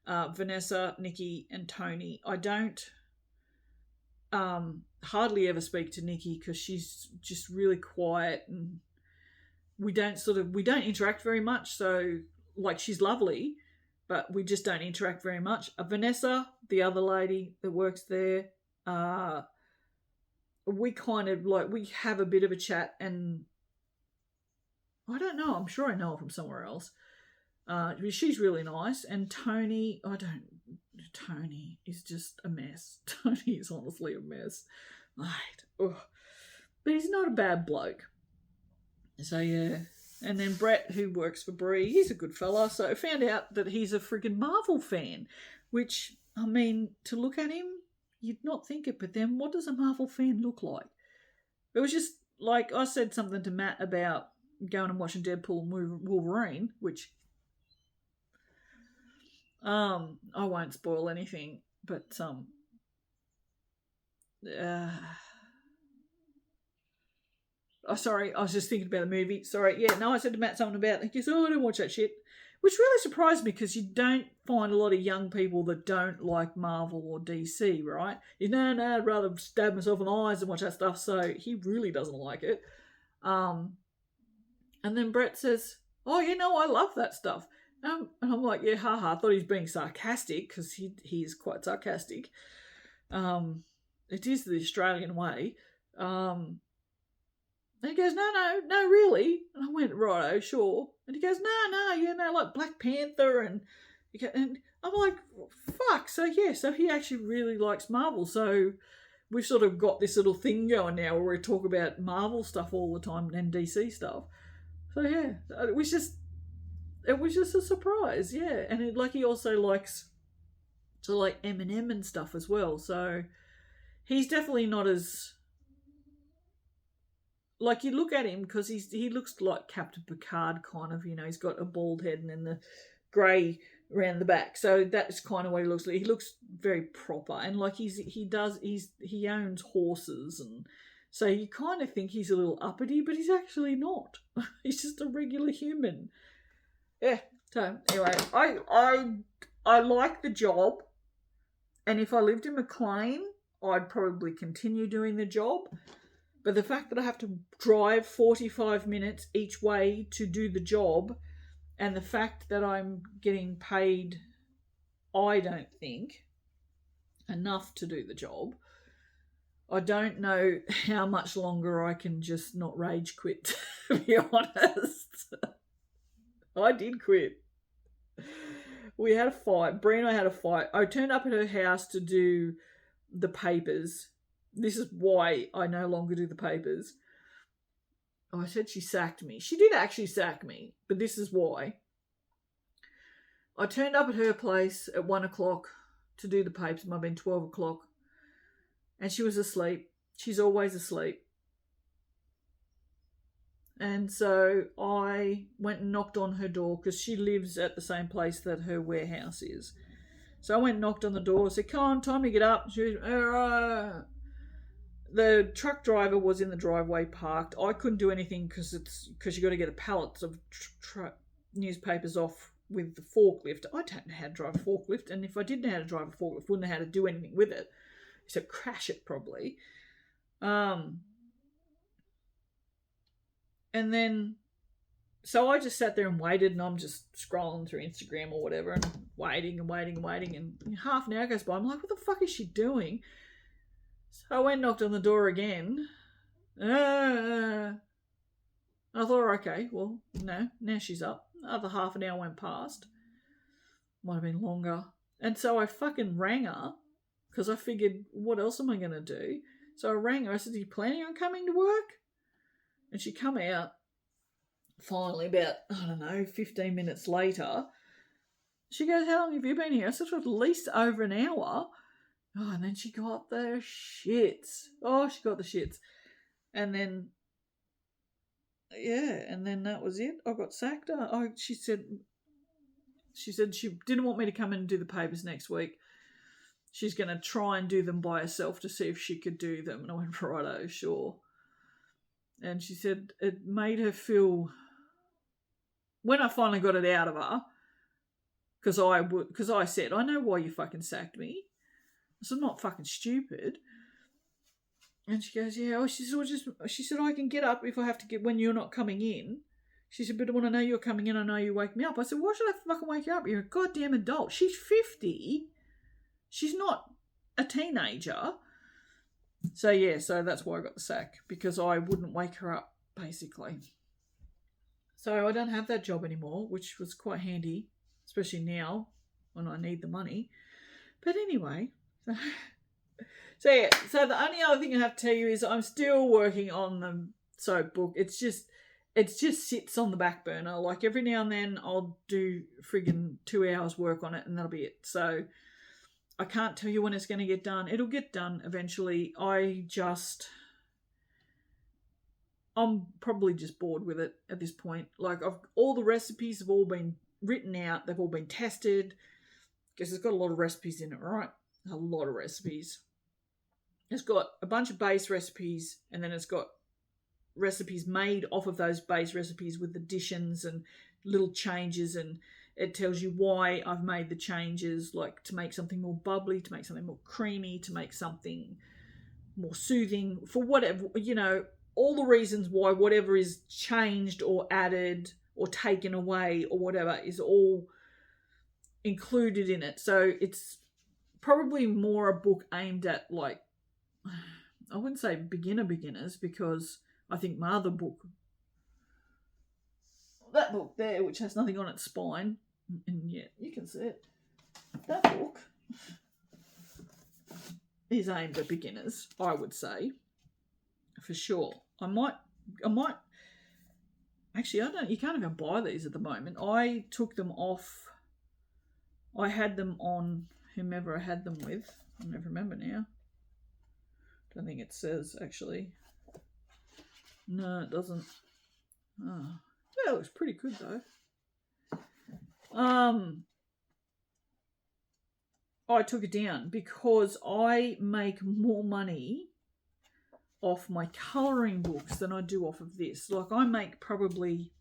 Vanessa, Nikki, and Tony. I don't hardly ever speak to Nikki, because she's just really quiet, and we don't interact very much. So, like, she's lovely, but we just don't interact very much. Vanessa, the other lady that works there, we kind of we have a bit of a chat, and I don't know, I'm sure I know her from somewhere else. She's really nice. And Tony is just a mess. Tony is honestly a mess. Right. Ugh. But he's not a bad bloke. So yeah. And then Brett, who works for Bree, he's a good fella. So I found out that he's a friggin' Marvel fan, which, I mean, to look at him, you'd not think it, but then what does a Marvel fan look like? It was just like, I said something to Matt about going and watching Deadpool and Wolverine, which I won't spoil anything, but Oh, sorry, I was just thinking about the movie. Sorry, yeah, no, I said to Matt something about it. He goes, oh, I don't watch that shit. Which really surprised me because you don't find a lot of young people that don't like Marvel or DC, right? No, I'd rather stab myself in the eyes than watch that stuff. So he really doesn't like it. And then Brett says, oh, I love that stuff. And I'm like, yeah, haha. I thought he was being sarcastic because he is quite sarcastic. It is the Australian way. And he goes, no, really. And I went, righto, sure. And he goes, no, like Black Panther. And I'm like, fuck. So he actually really likes Marvel. So we've sort of got this little thing going now where we talk about Marvel stuff all the time and DC stuff. So yeah, it was just a surprise, yeah. And he also likes to like Eminem and stuff as well. So he's definitely not as, like, you look at him because he looks like Captain Picard kind of, he's got a bald head and then the grey around the back. So that's kind of what he looks like. He looks very proper, and like he owns horses, and so you kind of think he's a little uppity, but he's actually not. He's just a regular human. Yeah. So anyway, I like the job, and if I lived in McLean, I'd probably continue doing the job. But the fact that I have to drive 45 minutes each way to do the job, and the fact that I'm getting paid, I don't think, enough to do the job, I don't know how much longer I can just not rage quit, to be honest. I did quit. We had a fight. Brie and I had a fight. I turned up at her house to do the papers. This is why I no longer do the papers. Oh, I said she sacked me. She did actually sack me, but this is why. I turned up at her place at 1 o'clock to do the papers. It might have been 12 o'clock. And she was asleep. She's always asleep. And so I went and knocked on her door because she lives at the same place that her warehouse is. So I went and knocked on the door. I said, come on, time to get up. She was, the truck driver was in the driveway parked. I couldn't do anything because you got to get the pallets of newspapers off with the forklift. I don't know how to drive a forklift, and if I did know how to drive a forklift, wouldn't know how to do anything with it. So crash it probably. And then, so I just sat there and waited, and I'm just scrolling through Instagram or whatever, and waiting, and half an hour goes by. I'm like, what the fuck is she doing? So I went and knocked on the door again. I thought, okay, well, no, now she's up. Another half an hour went past. Might have been longer. And so I fucking rang her, because I figured, what else am I going to do? So I rang her. I said, are you planning on coming to work? And she come out, finally, about, 15 minutes later. She goes, how long have you been here? I said, for at least over an hour. Oh, and then she got the shits. And then, yeah, and then that was it. I got sacked. She said she didn't want me to come in and do the papers next week. She's going to try and do them by herself to see if she could do them. And I went, righto, sure. And she said it made her feel, when I finally got it out of her, because I said, I know why you fucking sacked me. I said, I'm not fucking stupid. And she goes, yeah. She said, I can get up if I have to get when you're not coming in. She said, but when I know you're coming in, I know you wake me up. I said, why should I fucking wake you up? You're a goddamn adult. She's 50. She's not a teenager. So yeah, so that's why I got the sack, because I wouldn't wake her up, basically. So I don't have that job anymore, which was quite handy, especially now when I need the money. But anyway, so yeah, so the only other thing I have to tell you is I'm still working on the soap book. It just sits on the back burner. Like every now and then I'll do friggin' 2 hours work on it and that'll be it. So I can't tell you when it's going to get done. It'll get done eventually. I'm probably just bored with it at this point. Like all the recipes have all been written out. They've all been tested. Because it's got a lot of recipes in it, right? A lot of recipes. It's got a bunch of base recipes, and then it's got recipes made off of those base recipes with additions and little changes, and it tells you why I've made the changes, like to make something more bubbly, to make something more creamy, to make something more soothing, for whatever, all the reasons why whatever is changed or added or taken away or whatever is all included in it. So it's probably more a book aimed at, like, I wouldn't say beginners, because I think my other book, that book there, which has nothing on its spine, and yeah, you can see it, that book is aimed at beginners, I would say, for sure. I might actually, you can't even buy these at the moment. I took them off. I had them on whomever I had them with. I never remember now. Don't think it says, actually. No, it doesn't. Oh. Yeah, it looks pretty good though. I took it down because I make more money off my colouring books than I do off of this. Like, I make probably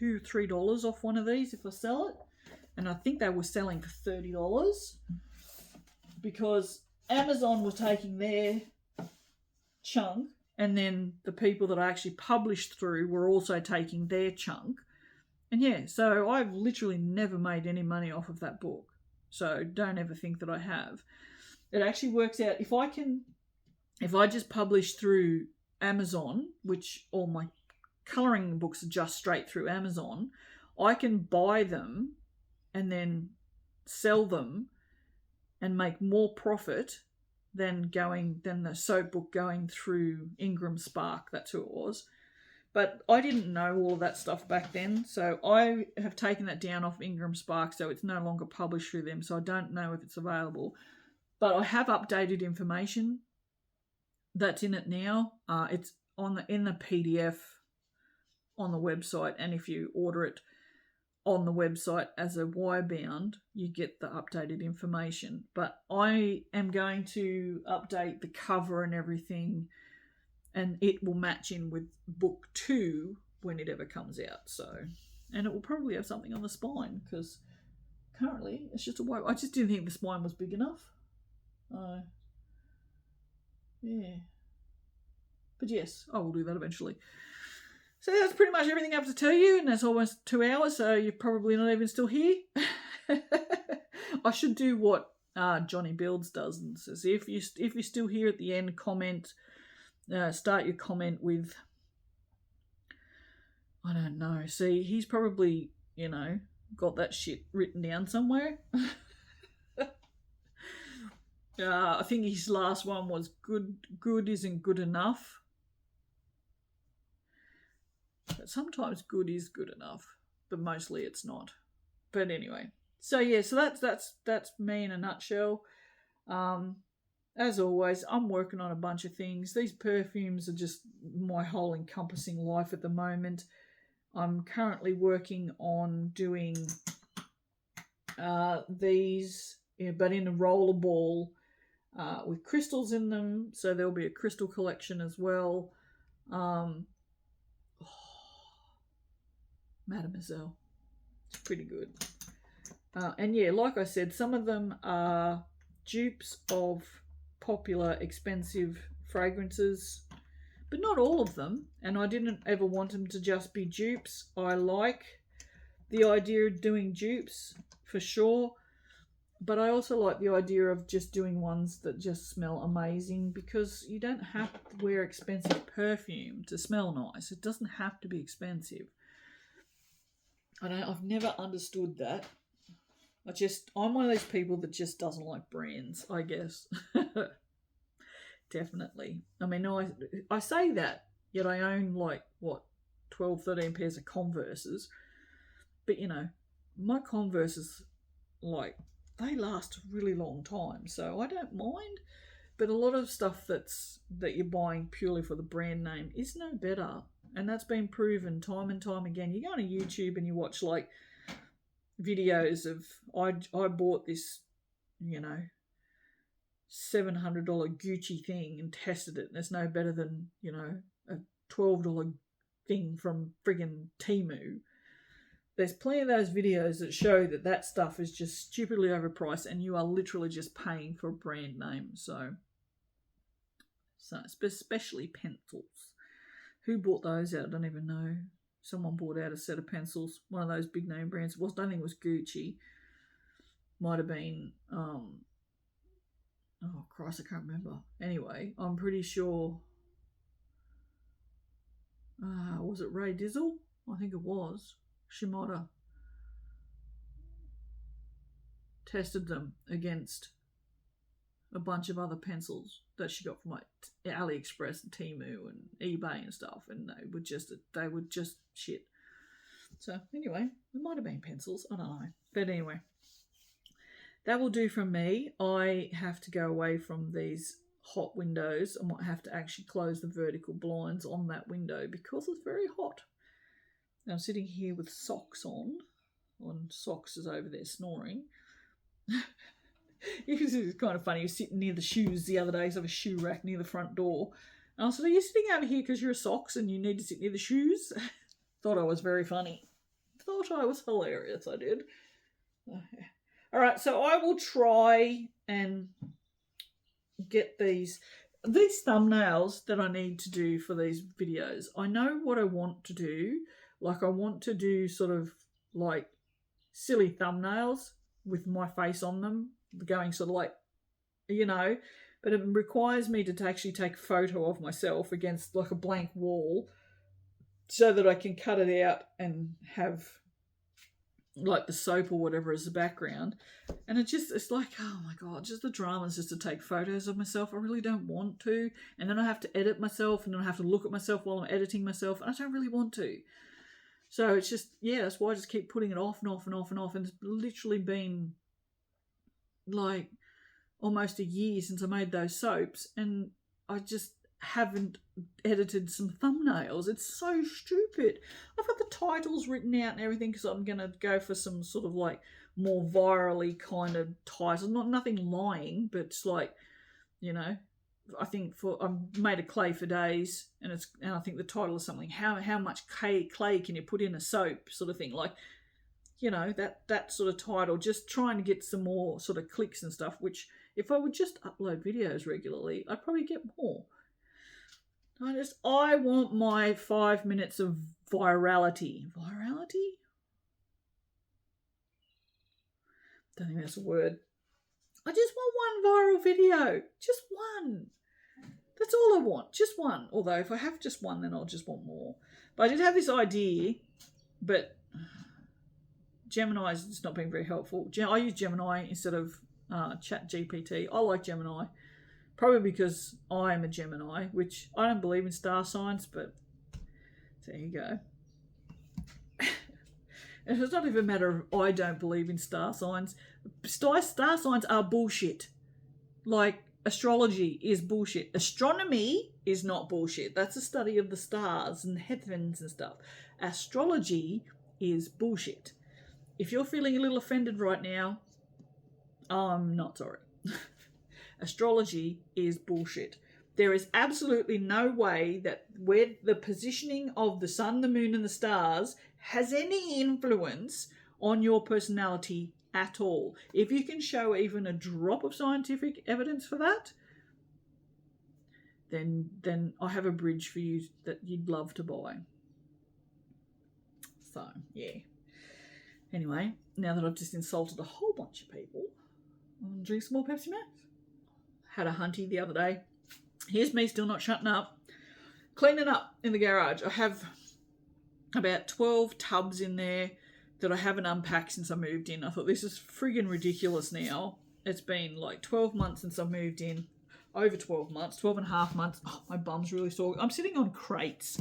$2-3 off one of these if I sell it. And I think they were selling for $30 because Amazon was taking their chunk, and then the people that I actually published through were also taking their chunk. And yeah, so I've literally never made any money off of that book. So don't ever think that I have. It actually works out, if I just publish through Amazon, which all my colouring books are just straight through Amazon, I can buy them and then sell them and make more profit than the soap book going through Ingram Spark. That's who it was. But I didn't know all of that stuff back then, so I have taken that down off Ingram Spark, so it's no longer published through them, so I don't know if it's available. But I have updated information that's in it now. It's in the PDF on the website, and if you order it on the website as a wirebound, you get the updated information. But I am going to update the cover and everything, and it will match in with book 2 when it ever comes out. So, and it will probably have something on the spine, because currently it's just a white. I just didn't think the spine was big enough. Yeah. But yes, I will do that eventually. So that's pretty much everything I have to tell you, and that's almost 2 hours, so you're probably not even still here. I should do what Johnny Builds does, and says, if you're still here at the end, comment. Start your comment with, I don't know. See, he's probably, got that shit written down somewhere. I think his last one was good isn't good enough. But sometimes good is good enough, but mostly it's not. But anyway, so yeah, so that's me in a nutshell. As always, I'm working on a bunch of things. These perfumes are just my whole encompassing life at the moment. I'm currently working on doing these, but in a rollerball with crystals in them. So there'll be a crystal collection as well. Mademoiselle. It's pretty good. And yeah, like I said, some of them are dupes of popular expensive fragrances, but not all of them, and I didn't ever want them to just be dupes. I like the idea of doing dupes for sure, but I also like the idea of just doing ones that just smell amazing, because you don't have to wear expensive perfume to smell nice. It doesn't have to be expensive. I've never understood that. I'm one of those people that just doesn't like brands, I guess. Definitely. I mean, I say that, yet I own 12, 13 pairs of Converses. But, my Converses, they last a really long time, so I don't mind. But a lot of stuff that you're buying purely for the brand name is no better. And that's been proven time and time again. You go on YouTube and you watch videos of, I bought this, $700 Gucci thing and tested it, and it's no better than, a $12 thing from friggin' Temu. There's plenty of those videos that show that stuff is just stupidly overpriced and you are literally just paying for a brand name. So especially pencils. Who bought those out? I don't even know. Someone bought out a set of pencils. One of those big name brands. I don't think it was Gucci. Might have been, oh Christ, I can't remember. Anyway, I'm pretty sure, was it Ray Dizzle? I think it was. She might have tested them against a bunch of other pencils that she got from like AliExpress and Temu and eBay and stuff, and they were just shit. So anyway, it might have been pencils, I don't know. But anyway, that will do from me. I have to go away from these hot windows. I might have to actually close the vertical blinds on that window because it's very hot. Now I'm sitting here with socks on. Socks is over there snoring. It's kind of funny. He was sitting near the shoes the other day. So I have a shoe rack near the front door. And I said, are you sitting over here because you're socks and you need to sit near the shoes? Thought I was very funny. Thought I was hilarious, I did. All right, so I will try and get these thumbnails that I need to do for these videos. I know what I want to do. Like I want to do sort of like silly thumbnails with my face on them, going sort of like, you know, but it requires me to actually take a photo of myself against like a blank wall so that I can cut it out and have like the soap or whatever as the background. And it's like, oh my God, just the dramas just to take photos of myself. I really don't want to. And then I have to edit myself and then I have to look at myself while I'm editing myself. And I don't really want to. So it's just, yeah, that's why I just keep putting it off and off and off and off. And it's literally been like almost a year since I made those soaps. And I just haven't edited some thumbnails. It's so stupid. I've got the titles written out and everything because I'm going to go for some sort of like more virally kind of titles. Nothing lying, but it's like, you know, I think I've made a clay for days and I think the title is something, how much clay can you put in a soap sort of thing, like, you know, that sort of title, just trying to get some more sort of clicks and stuff, which if I would just upload videos regularly, I'd probably get more. I want my 5 minutes of virality. Virality? Don't think that's a word. I just want one viral video. Just one. That's all I want. Just one. Although if I have just one, then I'll just want more. But I did have this idea, but Gemini is just not being very helpful. I use Gemini instead of ChatGPT. I like Gemini. Probably because I am a Gemini, which I don't believe in star signs, but there you go. And it's not even a matter of I don't believe in star signs. Star signs are bullshit. Like, astrology is bullshit. Astronomy is not bullshit. That's a study of the stars and heavens and stuff. Astrology is bullshit. If you're feeling a little offended right now, I'm not sorry. Astrology is bullshit. There is absolutely no way that where the positioning of the sun, the moon, and the stars has any influence on your personality at all. If you can show even a drop of scientific evidence for that, then I have a bridge for you that you'd love to buy. So, yeah. Anyway, now that I've just insulted a whole bunch of people, I'll drink some more Pepsi Max. Had a hunty the other day. Here's me still not shutting up. Cleaning up in the garage. I have about 12 tubs in there that I haven't unpacked since I moved in. I thought, this is friggin' ridiculous now. It's been like 12 months since I moved in. Over 12 months. 12 and a half months. Oh, my bum's really sore. I'm sitting on crates.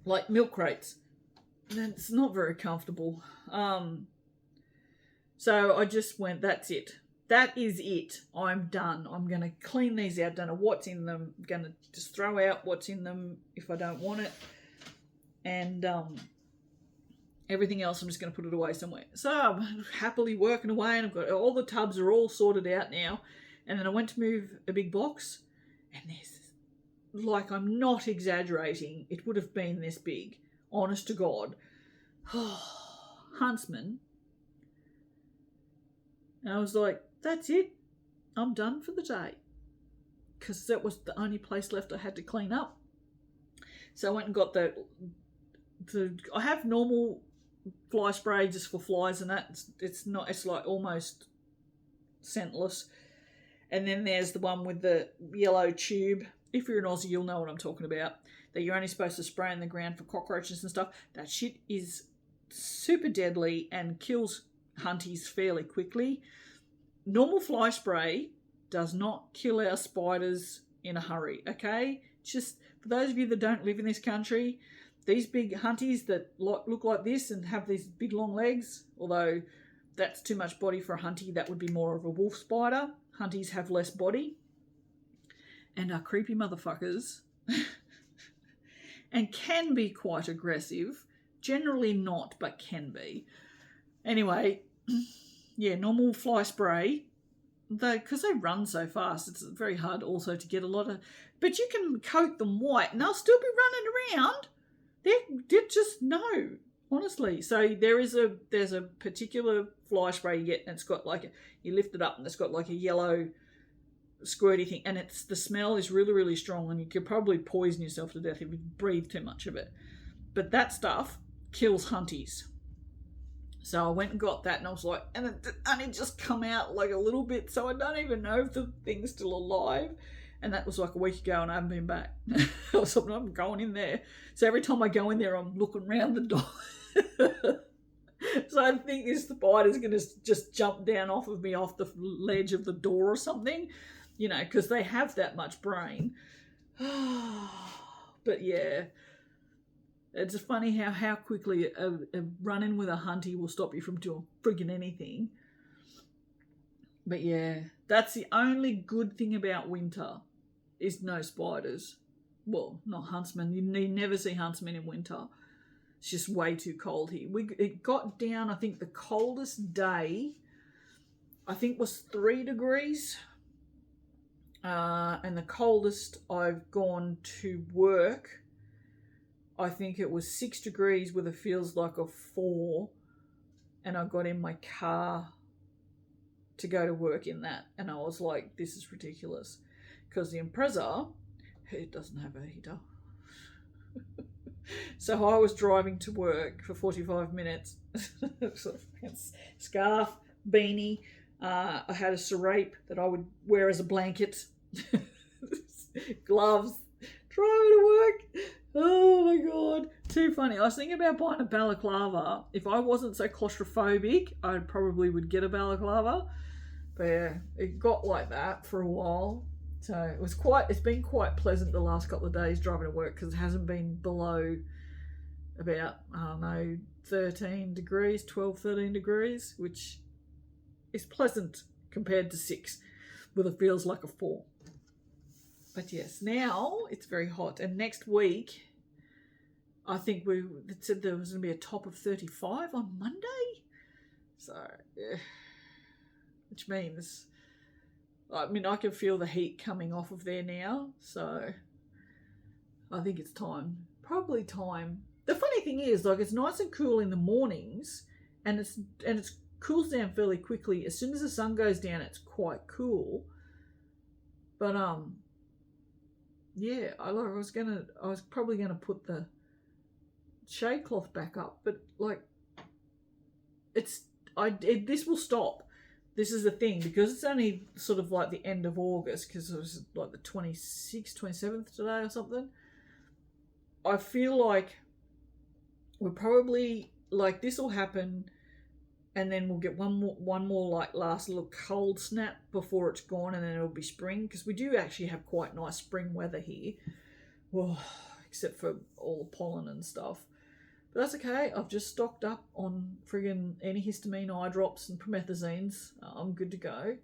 Like milk crates. And it's not very comfortable. So I just went, that's it. That is it. I'm done. I'm going to clean these out. Don't know what's in them. I'm going to just throw out what's in them if I don't want it. And everything else, I'm just going to put it away somewhere. So I'm happily working away, and I've got all the tubs are all sorted out now. And then I went to move a big box, and there's like, I'm not exaggerating, it would have been this big, honest to God. Huntsman. And I was like, that's it. I'm done for the day. Because that was the only place left I had to clean up. So I went and got I have normal fly spray just for flies and that. It's like almost scentless. And then there's the one with the yellow tube. If you're an Aussie, you'll know what I'm talking about. That you're only supposed to spray in the ground for cockroaches and stuff. That shit is super deadly and kills hunties fairly quickly. Normal fly spray does not kill our spiders in a hurry, okay? Just for those of you that don't live in this country, these big hunties that look like this and have these big long legs, although that's too much body for a hunty, that would be more of a wolf spider. Hunties have less body and are creepy motherfuckers and can be quite aggressive. Generally not, but can be. Anyway, yeah, normal fly spray, because they run so fast, it's very hard also to get a lot of... But you can coat them white and they'll still be running around. They're just, no, honestly. So there's a particular fly spray you get, and it's got like you lift it up and it's got like a yellow squirty thing, and the smell is really, really strong, and you could probably poison yourself to death if you breathe too much of it. But that stuff kills hunties. So I went and got that, and I was like, and it only just come out like a little bit, so I don't even know if the thing's still alive. And that was like a week ago, and I haven't been back. I was like, I'm going in there. So every time I go in there, I'm looking around the door. So I think this spider's going to just jump down off of me off the ledge of the door or something, you know, because they have that much brain. But yeah, it's funny how quickly a run-in with a hunty will stop you from doing friggin' anything. But yeah, that's the only good thing about winter is no spiders. Well, not huntsmen. You never see huntsmen in winter. It's just way too cold here. It got down, I think the coldest day, I think was 3 degrees. And the coldest I've gone to work, I think it was 6 degrees with a feels like a 4. And I got in my car to go to work in that. And I was like, this is ridiculous. Because the Impreza, it doesn't have a heater. So I was driving to work for 45 minutes. Scarf, beanie. I had a serape that I would wear as a blanket. Gloves. Driving to work. Oh my God. Too funny. I was thinking about buying a balaclava. If I wasn't so claustrophobic, I probably would get a balaclava. But yeah, it got like that for a while. So it's been quite pleasant the last couple of days driving to work, because it hasn't been below about, I don't know, 13 degrees, 12, 13 degrees, which is pleasant compared to 6, with it feels like a 4. But yes, now it's very hot. And next week, I think it said there was going to be a top of 35 on Monday. So, yeah. Which means, I mean, I can feel the heat coming off of there now. So I think it's time. Probably time. The funny thing is, like, it's nice and cool in the mornings, and it cools down fairly quickly. As soon as the sun goes down, it's quite cool. But yeah, I was probably gonna put the shade cloth back up, but like, this will stop. This is the thing, because it's only sort of like the end of August, because it was like the 26th, 27th today or something. I feel like we're probably, like, this will happen, and then we'll get one more like last little cold snap before it's gone, and then it'll be spring, because we do actually have quite nice spring weather here. Well, except for all the pollen and stuff. But that's okay. I've just stocked up on friggin' antihistamine eye drops and promethazines. I'm good to go.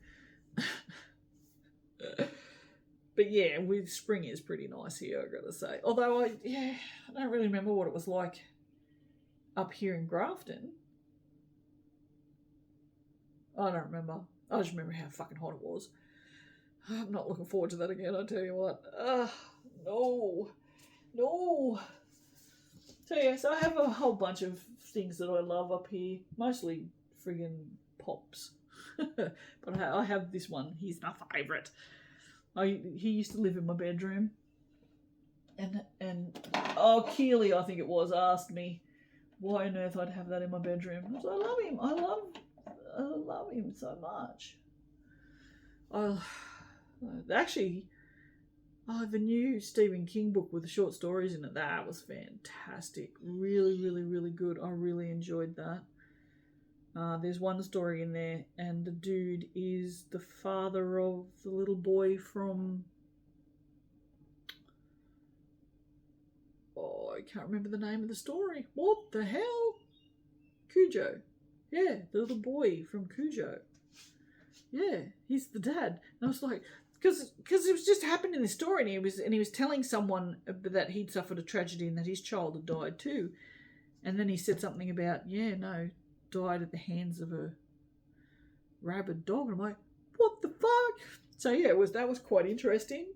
But yeah, spring is pretty nice here, I've got to say. Although I don't really remember what it was like up here in Grafton. I don't remember. I just remember how fucking hot it was. I'm not looking forward to that again, I tell you what. No. So yes, I have a whole bunch of things that I love up here. Mostly friggin' pops. But I have this one. He's my favourite. He used to live in my bedroom. And Keely, I think it was, asked me why on earth I'd have that in my bedroom. I love him. I love him so much. Actually, the new Stephen King book with the short stories in it, that was fantastic. Really, really, really good. I really enjoyed that. There's one story in there, and the dude is the father of the little boy from... I can't remember the name of the story. What the hell? Cujo. Yeah, the little boy from Cujo. Yeah, he's the dad. And I was like, because it was just happened in the story, and he was telling someone that he'd suffered a tragedy and that his child had died too. And then he said something about, died at the hands of a rabid dog. And I'm like, what the fuck? So yeah, that was quite interesting.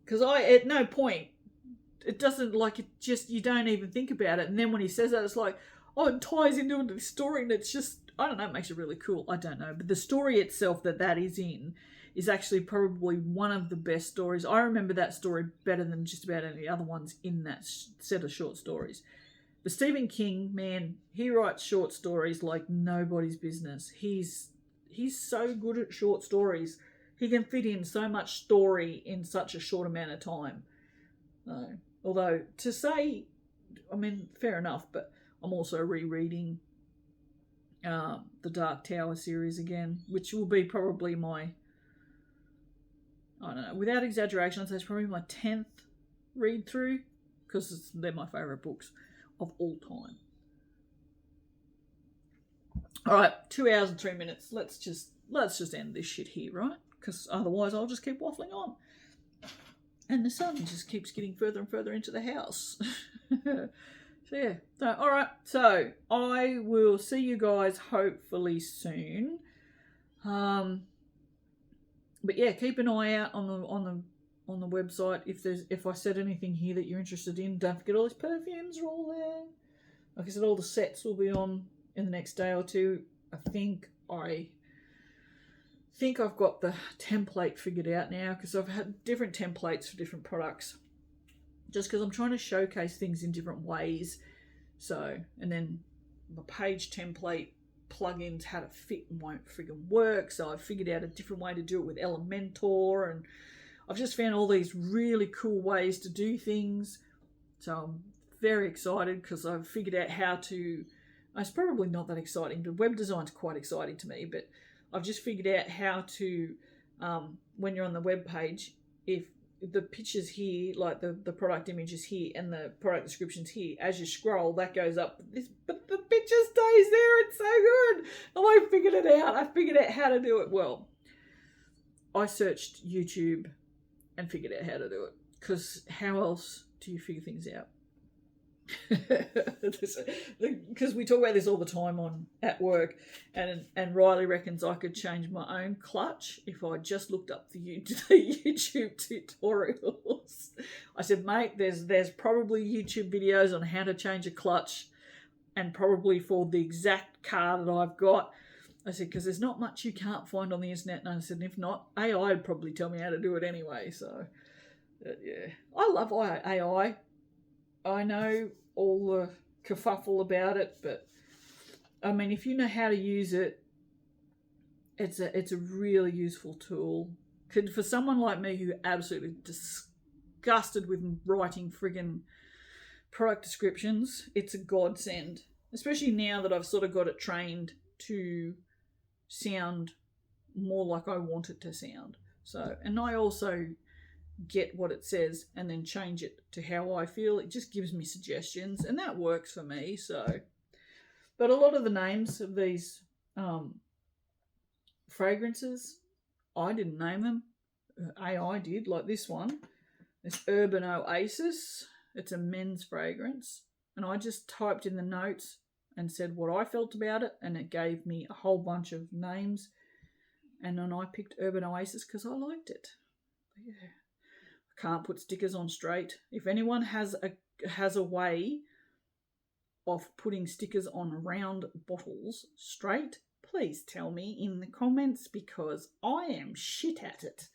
Because at no point, it doesn't, like, it just, you don't even think about it. And then when he says that, it's like, it ties into the story, and it's just, I don't know, it makes it really cool. I don't know. But the story itself that is in is actually probably one of the best stories. I remember that story better than just about any other ones in that set of short stories. The Stephen King, man, he writes short stories like nobody's business. He's so good at short stories. He can fit in so much story in such a short amount of time. Although, to say, I mean, fair enough, but I'm also rereading the Dark Tower series again, which will be probably my, I don't know, without exaggeration, I'd say it's probably my 10th read through, because they're my favourite books of all time. All right, 2 hours and 3 minutes. Let's just end this shit here, right? Because otherwise I'll just keep waffling on. And the sun just keeps getting further and further into the house. So yeah. So all right. So I will see you guys hopefully soon. But yeah, keep an eye out on the website. If I said anything here that you're interested in, don't forget all these perfumes are all there. Like I said, all the sets will be on in the next day or two. I think I've got the template figured out now, because I've had different templates for different products, just because I'm trying to showcase things in different ways. So, and then the page template plugins, how to fit and won't friggin' work. So I've figured out a different way to do it with Elementor, and I've just found all these really cool ways to do things. So I'm very excited, because I've figured out how to, it's probably not that exciting, but web design's quite exciting to me, but I've just figured out how to, when you're on the web page, if the picture's here, like the product image is here and the product description's here, as you scroll, that goes up. But the picture stays there. It's so good. And I figured it out. I figured out how to do it well. I searched YouTube and figured out how to do it, because how else do you figure things out? Because we talk about this all the time at work, and Riley reckons I could change my own clutch if I just looked up the YouTube tutorials. I said, mate, there's probably YouTube videos on how to change a clutch, and probably for the exact car that I've got. I said, because there's not much you can't find on the internet. And I said, and if not, AI would probably tell me how to do it anyway. So yeah, I love AI. I know all the kerfuffle about it, but I mean, if you know how to use it, it's a really useful tool. For someone like me who absolutely disgusted with writing friggin' product descriptions, it's a godsend. Especially now that I've sort of got it trained to sound more like I want it to sound. So, and I also get what it says and then change it to how I feel. It just gives me suggestions, and that works for me. So, but a lot of the names of these fragrances, I didn't name them. AI did, like this one, this Urban Oasis. It's a men's fragrance, and I just typed in the notes and said what I felt about it, and it gave me a whole bunch of names, and then I picked Urban Oasis because I liked it. But yeah. I can't put stickers on straight. If anyone has a way of putting stickers on round bottles straight, please tell me in the comments, because I am shit at it.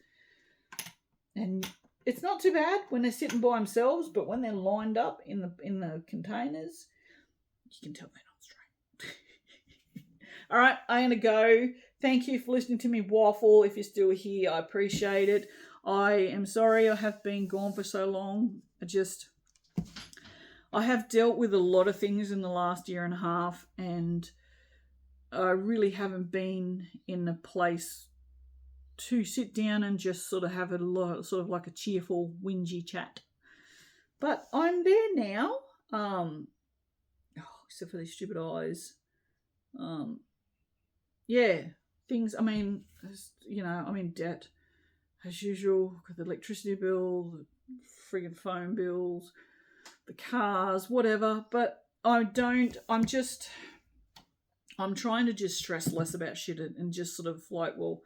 And it's not too bad when they're sitting by themselves, but when they're lined up in the containers, you can tell they're not straight. All right, I'm going to go. Thank you for listening to me waffle. If you're still here, I appreciate it. I am sorry I have been gone for so long. I have dealt with a lot of things in the last year and a half, and I really haven't been in a place to sit down and just sort of have a lot, sort of like a cheerful, whingy chat. But I'm there now. Except for these stupid eyes. Yeah, things. I mean, I'm in debt as usual. Got the electricity bill, the friggin' phone bills, the cars, whatever. But I'm trying to just stress less about shit and just sort of like, well,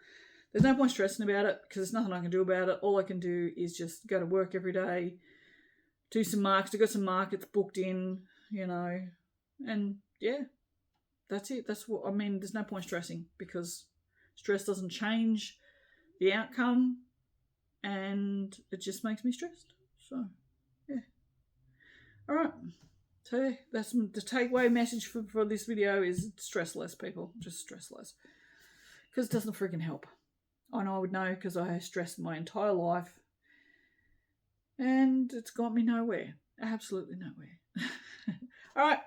there's no point stressing about it because there's nothing I can do about it. All I can do is just go to work every day, do some markets. I've got some markets booked in, and yeah, that's it. That's what I mean. There's no point stressing because stress doesn't change the outcome, and it just makes me stressed. So, yeah. All right. So that's the takeaway message for this video is stress less, people. Just stress less. Because it doesn't freaking help. I know I would know because I stressed my entire life. And it's got me nowhere. Absolutely nowhere. All right.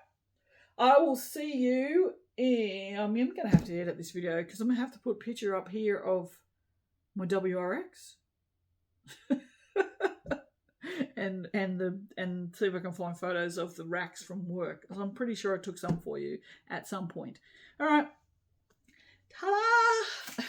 I will see you in... I'm going to have to edit this video because I'm going to have to put a picture up here of my WRX. and see if I can find photos of the racks from work. I'm pretty sure I took some for you at some point. All right. Ta-da!